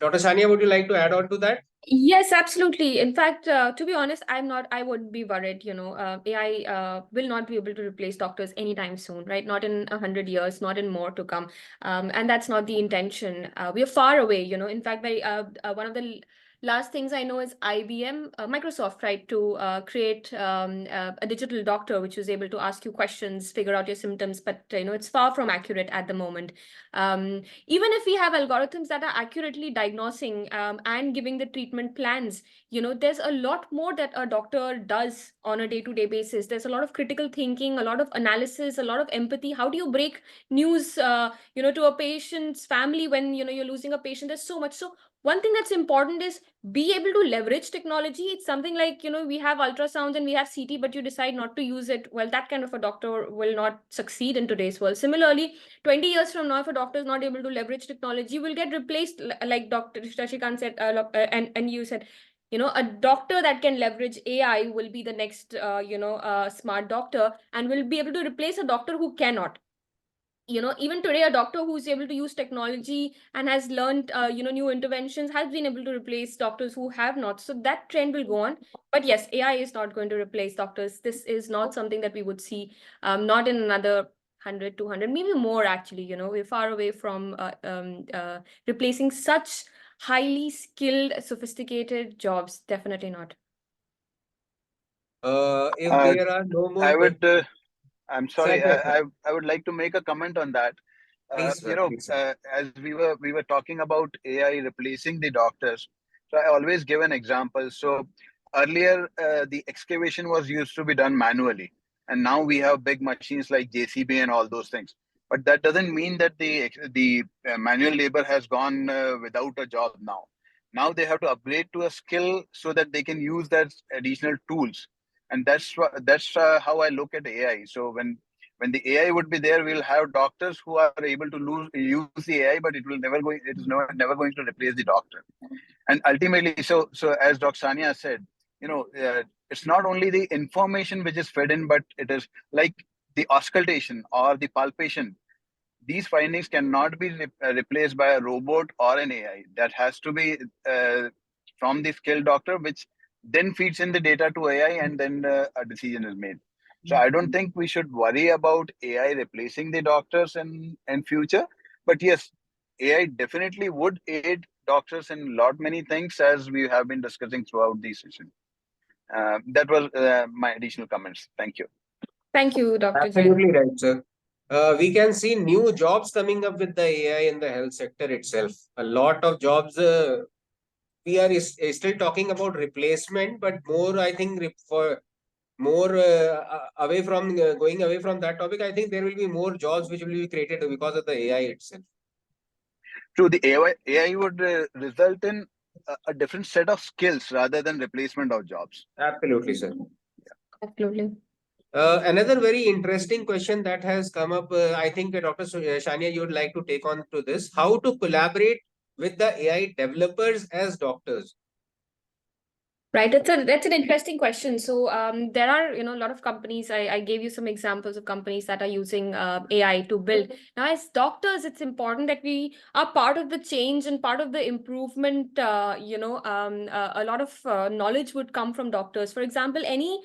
S2: Dr. Sania, would you like to add on to that?
S1: Yes, absolutely. In fact, to be honest, I would be worried, AI will not be able to replace doctors anytime soon, right? Not in 100 years, not in more to come. And that's not the intention. We are far away, In fact, one of the last things I know is IBM, Microsoft tried to create a digital doctor, which was able to ask you questions, figure out your symptoms, but, it's far from accurate at the moment. Even if we have algorithms that are accurately diagnosing and giving the treatment plans, there's a lot more that a doctor does on a day-to-day basis. There's a lot of critical thinking, a lot of analysis, a lot of empathy. How do you break news, to a patient's family when, you're losing a patient? There's so much. So one thing that's important is be able to leverage technology. It's something like, we have ultrasounds and we have CT, but you decide not to use it. Well, that kind of a doctor will not succeed in today's world. Similarly, 20 years from now, if a doctor is not able to leverage technology, will get replaced, like Dr. Shashikant said, and you said, a doctor that can leverage AI will be the next, smart doctor, and will be able to replace a doctor who cannot. Even today, a doctor who's able to use technology and has learned, new interventions has been able to replace doctors who have not. So that trend will go on. But yes, AI is not going to replace doctors. This is not something that we would see, not in another 100, 200, maybe more actually, we're far away from replacing such highly skilled, sophisticated jobs. Definitely not.
S2: If
S5: Uh,
S2: there are no more
S5: I would,
S2: questions,
S5: I'm
S2: sir,
S5: sorry,
S2: yes, sir.
S5: I would like to make a comment on that.
S2: Please, sir, please, sir.
S5: As we were talking about AI replacing the doctors, so I always give an example. So earlier, the excavation was used to be done manually, and now we have big machines like JCB and all those things. But that doesn't mean that the manual labor has gone without a job now. Now they have to upgrade to a skill so that they can use that additional tools, and that's how I look at AI. So when the AI would be there, we'll have doctors who are able to use the AI, but it is never going to replace the doctor. And ultimately, so as Dr. Sania said, it's not only the information which is fed in, but it is like the auscultation or the palpation. These findings cannot be replaced by a robot or an AI. That has to be from the skilled doctor, which then feeds in the data to AI, and then a decision is made. So I don't think we should worry about AI replacing the doctors in future. But yes, AI definitely would aid doctors in lot many things, as we have been discussing throughout the session. That was my additional comments. Thank you.
S1: Thank you, Dr. Jain.
S2: Absolutely right, sir. We can see new jobs coming up with the AI in the health sector itself. A lot of jobs. We are still talking about replacement, but more, I think, for more away from going away from that topic, I think there will be more jobs which will be created because of the AI itself.
S5: True, the AI would result in a different set of skills rather than replacement of jobs.
S2: Absolutely, sir.
S1: Absolutely.
S2: Another very interesting question that has come up, I think, Dr. Shania, you would like to take on to this. How to collaborate with the AI developers as doctors?
S1: Right, that's an interesting question. So there are a lot of companies. I gave you some examples of companies that are using AI to build. Now, as doctors, it's important that we are part of the change and part of the improvement. A lot of knowledge would come from doctors. For example, any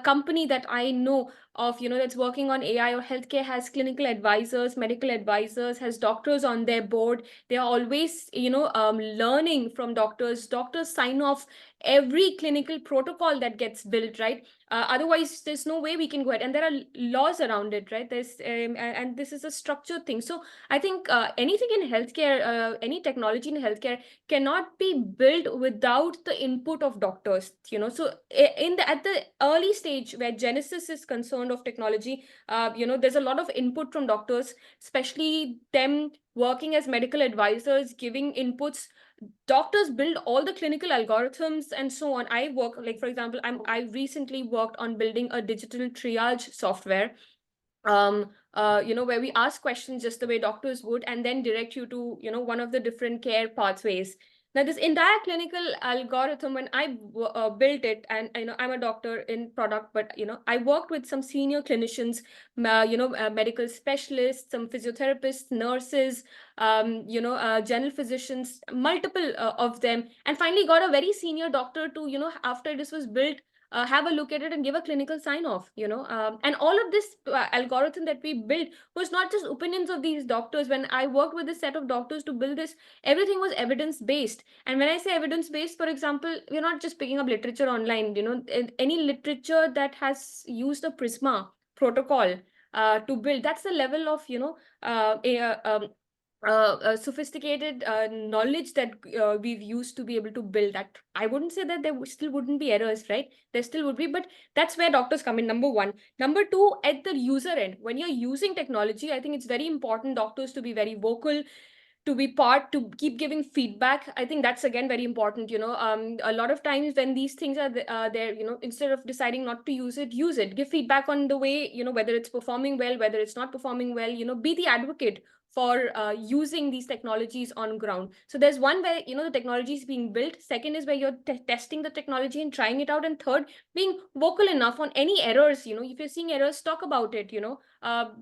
S1: company that I know of, that's working on AI or healthcare has clinical advisors, medical advisors, has doctors on their board. They are always learning from doctors. Doctors sign off every clinical protocol that gets built, right? Otherwise, there's no way we can go ahead, and there are laws around it, right? And this is a structured thing. So I think anything in healthcare, any technology in healthcare cannot be built without the input of doctors. So at the early stage where genesis is concerned of technology, there's a lot of input from doctors, especially them working as medical advisors, giving inputs. Doctors build all the clinical algorithms and so on. I work, like, for example, I recently worked on building a digital triage software, where we ask questions just the way doctors would, and then direct you to one of the different care pathways. Now, this entire clinical algorithm, when I built it, and I'm a doctor in product, but I worked with some senior clinicians, medical specialists, some physiotherapists, nurses, general physicians, multiple of them, and finally got a very senior doctor to after this was built, have a look at it and give a clinical sign off. And all of this algorithm that we built was not just opinions of these doctors. When I worked with this set of doctors to build this, everything was evidence based. And when I say evidence based, for example, we're not just picking up literature online. Any literature that has used a Prisma protocol to build, that's the level of sophisticated knowledge that we've used to be able to build that. I wouldn't say that there still wouldn't be errors, right? There still would be, but that's where doctors come in, number one. Number two, at the user end, when you're using technology, I think it's very important doctors to be very vocal, to keep giving feedback. I think that's again very important. A lot of times when these things are there, instead of deciding not to use it, give feedback on the way, whether it's performing well, whether it's not performing well, be the advocate for using these technologies on ground. So there's one where the technology is being built. Second is where you're testing the technology and trying it out. And third, being vocal enough on any errors. If you're seeing errors, talk about it.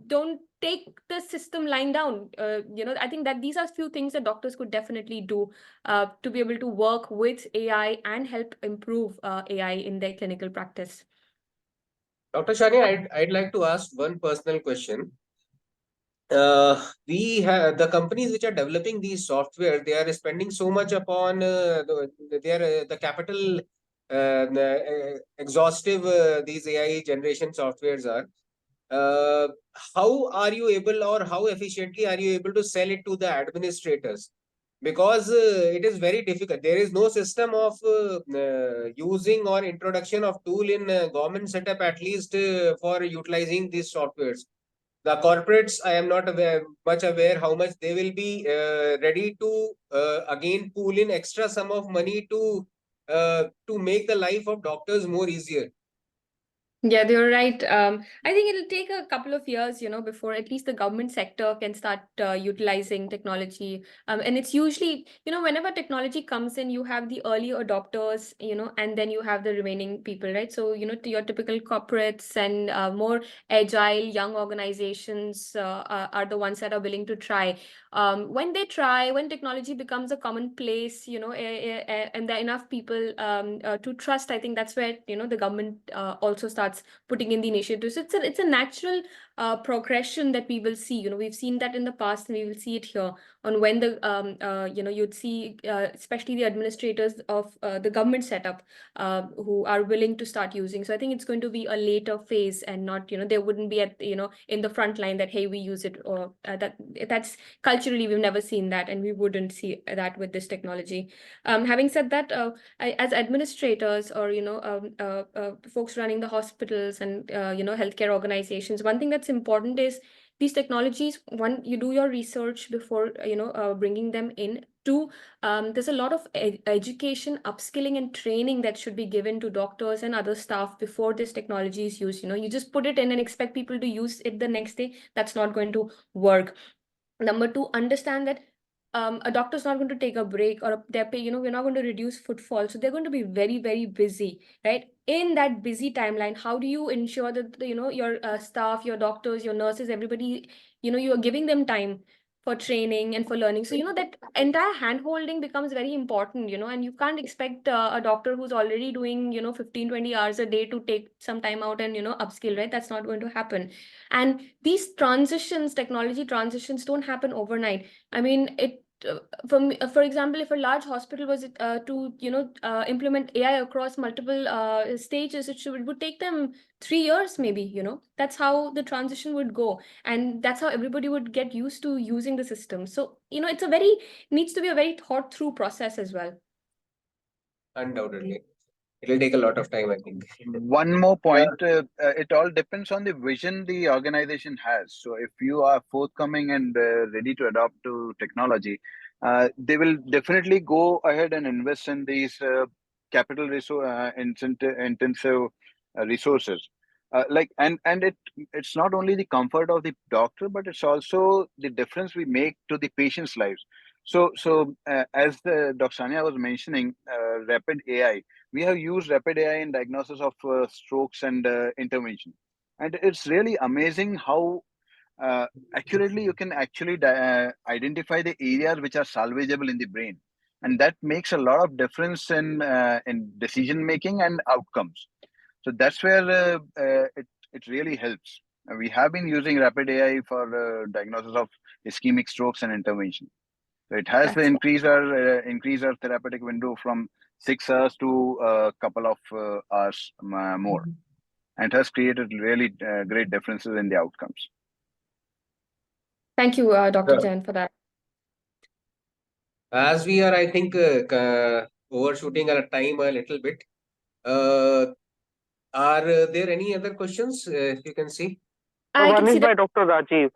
S1: Don't take the system lying down. I think that these are few things that doctors could definitely do to be able to work with AI and help improve AI in their clinical practice.
S2: Dr. Shania, I'd like to ask one personal question. we have the companies which are developing these software, they are spending so much upon the capital exhaustive these AI generation softwares are. How are you able, or how efficiently are you able to sell it to the administrators? Because it is very difficult. There is no system of using or introduction of tool in government setup, at least for utilizing these softwares. The corporates, I am not much aware how much they will be ready to again pool in extra sum of money to make the life of doctors more easier.
S1: Yeah, you're right. I think it'll take a couple of years, before at least the government sector can start utilizing technology. And it's usually, whenever technology comes in, you have the early adopters, and then you have the remaining people, right? So, to your typical corporates and more agile young organizations are the ones that are willing to try. When they try, when technology becomes a commonplace, and there are enough people to trust, I think that's where, the government also starts putting in the initiatives. It's a natural progression that we will see. We've seen that in the past, and we will see it here on when you'd see especially the administrators of the government setup who are willing to start using. So I think it's going to be a later phase, and not, they wouldn't be at, in the front line that, hey, we use it, or that's culturally we've never seen that, and we wouldn't see that with this technology. Having said that, as administrators, or folks running the hospitals and healthcare organizations, one thing that's important is these technologies. One, you do your research before bringing them in. Two, there's a lot of education, upskilling, and training that should be given to doctors and other staff before this technology is used. You just put it in and expect people to use it the next day. That's not going to work. Number two, understand that a doctor's not going to take a break, or we're not going to reduce footfall. So they're going to be very, very busy, right? In that busy timeline, how do you ensure that, your staff, your doctors, your nurses, everybody, you are giving them time for training and for learning. So, that entire hand-holding becomes very important, and you can't expect a doctor who's already doing, 15, 20 hours a day to take some time out and, upskill, right? That's not going to happen. And these transitions, technology transitions, don't happen overnight. I mean, for example, if a large hospital was to implement AI across multiple stages, it would take them 3 years, maybe. That's how the transition would go, and that's how everybody would get used to using the system. So needs to be a very thought through process as well.
S2: Undoubtedly, it will take a lot of time, I think.
S5: One more point, it all depends on the vision the organization has. So if you are forthcoming and ready to adopt to technology, they will definitely go ahead and invest in these capital resource intensive resources. It's not only the comfort of the doctor, but it's also the difference we make to the patient's lives. As Dr. Sania was mentioning, rapid AI, we have used rapid AI in diagnosis of strokes and intervention. And it's really amazing how accurately you can actually identify the areas which are salvageable in the brain. And that makes a lot of difference in decision making and outcomes. So that's where it really helps. We have been using rapid AI for diagnosis of ischemic strokes and intervention. So it has increased our therapeutic window from 6 hours to a couple of hours more, and it has created really great differences in the outcomes.
S1: Thank you, Dr.
S2: Sure.
S1: Jain, for that.
S2: As we are, I think, overshooting our time a little bit, are there any other questions you can see?
S1: I can see
S6: By
S1: that
S6: Dr. Rajiv.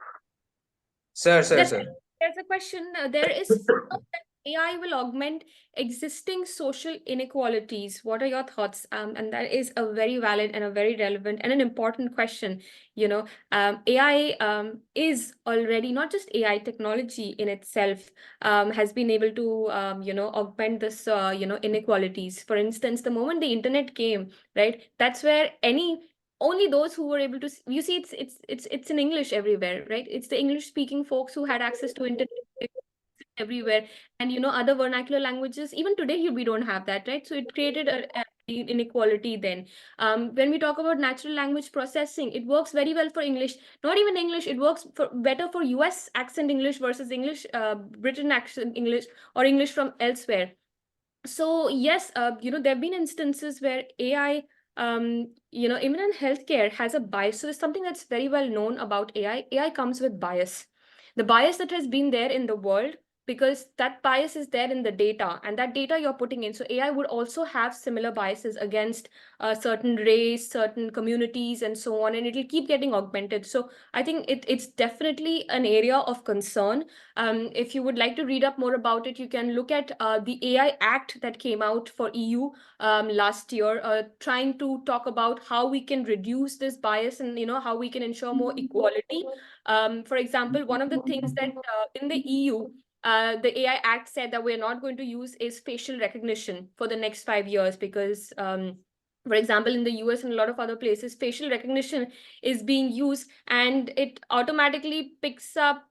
S2: Sir.
S1: there's a question. There is that AI will augment existing social inequalities. What are your thoughts? And that is a very valid and a very relevant and an important question. AI is already, not just AI, technology in itself has been able to augment this inequalities. For instance, the moment the internet came, right, that's where only those who were able to it's in English everywhere, right? It's the English speaking folks who had access to internet everywhere, and other vernacular languages, even today we don't have that, right? So it created a inequality then. When we talk about natural language processing, it works very well for English. Not even English, it works better for US accent English versus English, Britain accent English, or English from elsewhere. So yes, there have been instances where AI, even in healthcare, has a bias. So it's something that's very well known about AI. AI comes with bias. The bias that has been there in the world, because that bias is there in the data, and that data you're putting in. So AI would also have similar biases against a certain race, certain communities, and so on, and it'll keep getting augmented. So I think it's definitely an area of concern. If you would like to read up more about it, you can look at the AI Act that came out for EU last year, trying to talk about how we can reduce this bias and how we can ensure more equality. For example, one of the things that in the EU, the AI Act said that we're not going to use is facial recognition for the next 5 years because, for example, in the US and a lot of other places, facial recognition is being used and it automatically picks up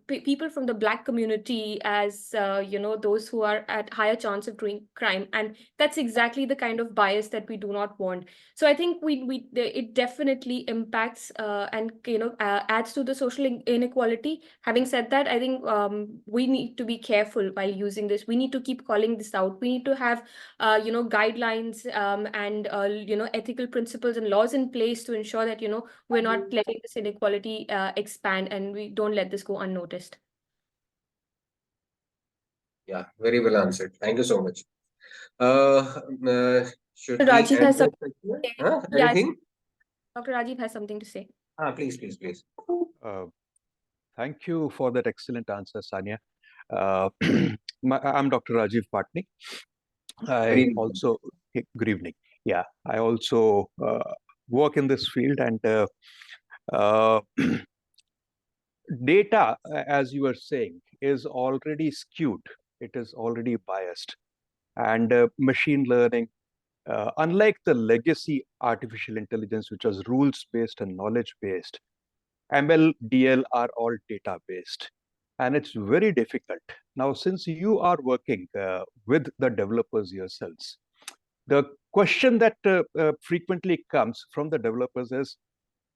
S1: people from the Black community as those who are at higher chance of doing crime, and that's exactly the kind of bias that we do not want. So I think it definitely impacts and adds to the social inequality. Having said that, I think we need to be careful while using this. We need to keep calling this out. We need to have guidelines and ethical principles and laws in place to ensure that we're not letting this inequality expand, and we don't let this go unnoticed.
S2: Yeah, very well answered. Thank you so much. Should we
S1: Rajiv
S2: end
S1: has
S2: the
S1: something
S2: session?
S1: to say.
S2: Huh?
S1: Yeah,
S2: Anything?
S1: Dr. Rajiv has something to say.
S2: Please, please, please.
S6: Thank you for that excellent answer, Sania. I'm Dr. Rajiv Patni.
S2: Good evening.
S6: Good evening. Yeah, I also work in this field, and data, as you were saying, is already skewed. It is already biased. And machine learning, unlike the legacy artificial intelligence, which was rules-based and knowledge-based, ML, DL are all data-based. And it's very difficult. Now, since you are working with the developers yourselves, the question that frequently comes from the developers is,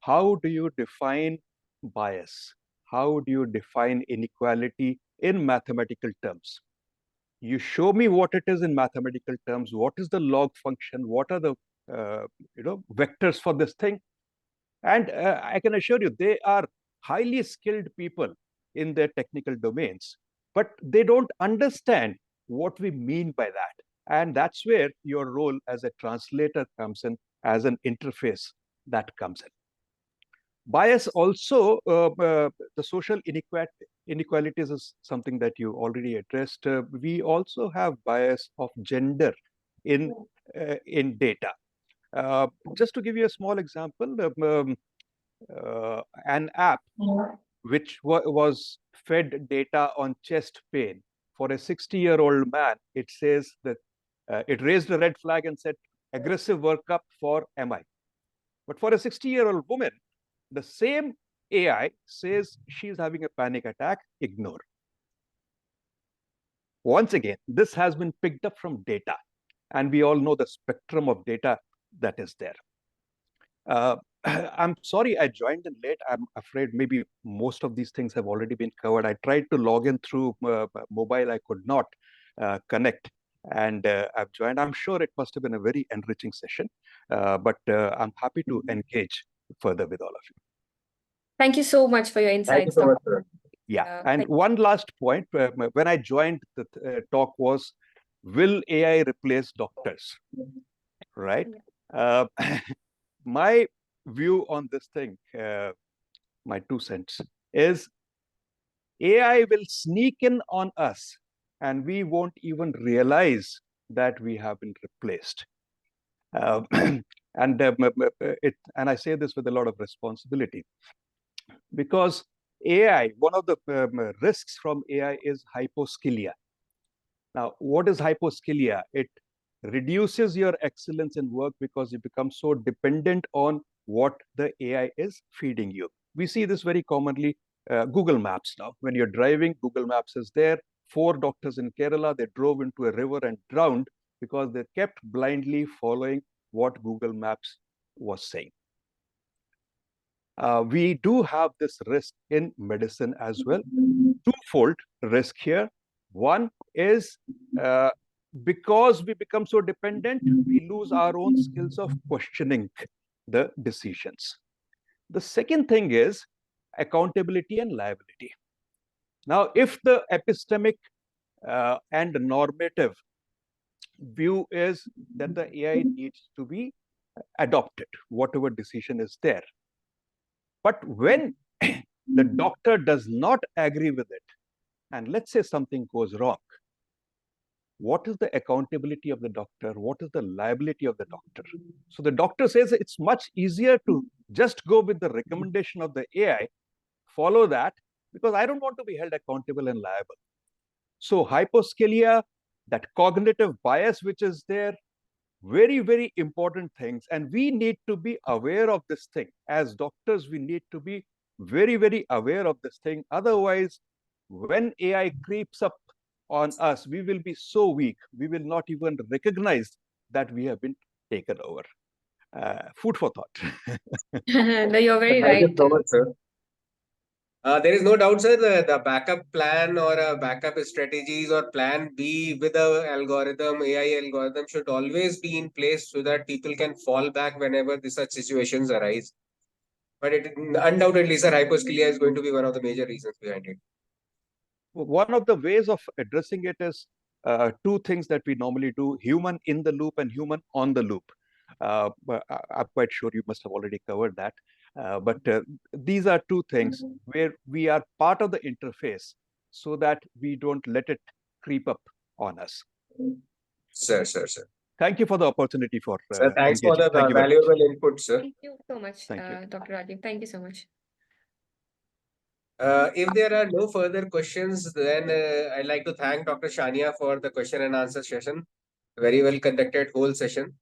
S6: how do you define bias? How do you define inequality in mathematical terms? You show me what it is in mathematical terms. What is the log function? What are the vectors for this thing? And I can assure you, they are highly skilled people in their technical domains, but they don't understand what we mean by that. And that's where your role as a translator comes in, as an interface that comes in. Bias also, the social inequalities is something that you already addressed. We also have bias of gender in data. Just to give you a small example, an app which was fed data on chest pain for a 60-year-old man, it says that it raised a red flag and said aggressive workup for MI. But for a 60-year-old woman, the same AI says she's having a panic attack, ignore. Once again, this has been picked up from data, and we all know the spectrum of data that is there. I'm sorry I joined in late. I'm afraid maybe most of these things have already been covered. I tried to log in through mobile. I could not connect, and I've joined. I'm sure it must have been a very enriching session, but I'm happy to engage further with all of you.
S1: Thank you so much for your insights,
S2: Thank you so much,
S1: Dr.
S2: sir.
S6: Yeah, and one last point, when I joined the talk was, will AI replace doctors? Right? My view on this thing, my 2 cents, is AI will sneak in on us and we won't even realize that we have been replaced. And I say this with a lot of responsibility, because AI, one of the risks from AI is hyposkilia. Now, what is hyposkilia? It reduces your excellence in work because you become so dependent on what the AI is feeding you. We see this very commonly. Google Maps now. When you're driving, Google Maps is there. 4 doctors in Kerala, they drove into a river and drowned because they kept blindly following what Google Maps was saying. We do have this risk in medicine as well. Twofold risk here. One is because we become so dependent, we lose our own skills of questioning the decisions. The second thing is accountability and liability. Now, if the epistemic and normative view is that the AI needs to be adopted, whatever decision is there. But when the doctor does not agree with it, and let's say something goes wrong, what is the accountability of the doctor? What is the liability of the doctor? So the doctor says it's much easier to just go with the recommendation of the AI, follow that, because I don't want to be held accountable and liable. So hyposcalia, that cognitive bias which is there, very, very important things. And we need to be aware of this thing. As doctors, we need to be very, very aware of this thing. Otherwise, when AI creeps up on us, we will be so weak, we will not even recognize that we have been taken over. Food for thought.
S1: No, you're very
S2: Thank you
S1: right.
S2: so much, sir. There is no doubt, sir, the backup plan or a backup strategies or plan B with a algorithm, AI algorithm should always be in place so that people can fall back whenever such situations arise. But it undoubtedly, sir, hyposcalia is going to be one of the major reasons behind it.
S6: One of the ways of addressing it is two things that we normally do: human in the loop and human on the loop. But I'm quite sure you must have already covered that. But these are two things where we are part of the interface so that we don't let it creep up on us.
S2: Sir.
S6: Thank you for the opportunity for
S2: Sir, thanks for
S6: engaging.
S2: the
S6: Thank you very much.
S2: valuable input, sir.
S1: Thank you so much,
S6: Thank you.
S1: Dr. Rajiv. Thank you so much.
S2: If there are no further questions, then I'd like to thank Dr. Shania for the question and answer session. Very well conducted whole session.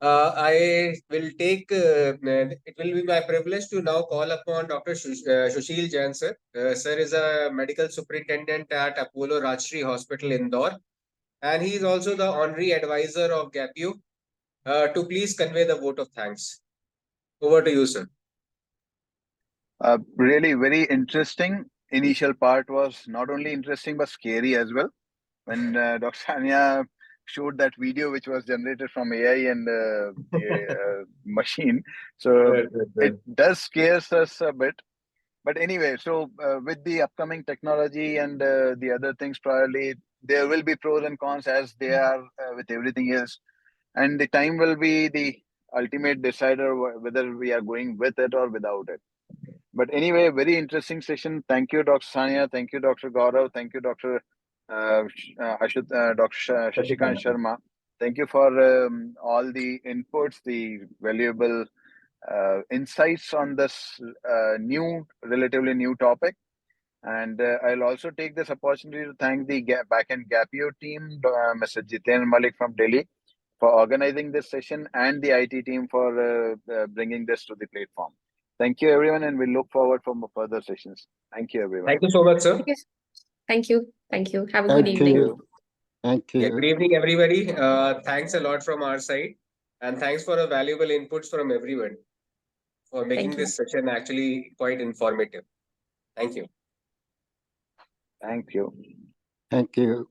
S2: I will take, it will be my privilege to now call upon Dr. Sushil Jain, sir. Sir is a medical superintendent at Apollo Rajshri Hospital, Indore. And he is also the honorary advisor of GAPU to please convey the vote of thanks. Over to you, sir.
S5: Really very interesting. Initial part was not only interesting but scary as well. When Dr. Sania showed that video which was generated from AI and the machine, so it does scares us a bit. But anyway, so with the upcoming technology and the other things, probably there will be pros and cons as they are with everything else, and the time will be the ultimate decider whether we are going with it or without it. But anyway, very interesting session. Thank you, Dr. Sania. Thank you, Dr. Gaurav. Thank you, Dr. Dr. Shashikant Sharma. Thank you for all the inputs, the valuable insights on this relatively new topic. And I'll also take this opportunity to thank the backend GAPU team, Mr. Jiten Malik from Delhi, for organizing this session, and the IT team for bringing this to the platform. Thank you, everyone, and we look forward for further sessions. Thank you, everyone.
S2: Thank you so much, sir.
S1: Thank you. Thank you. Have a good evening.
S7: Thank you.
S2: Yeah, good evening, everybody. Thanks a lot from our side. And thanks for the valuable inputs from everyone for making
S1: Thank you.
S2: this session actually quite informative. Thank you.
S5: Thank you.
S7: Thank you.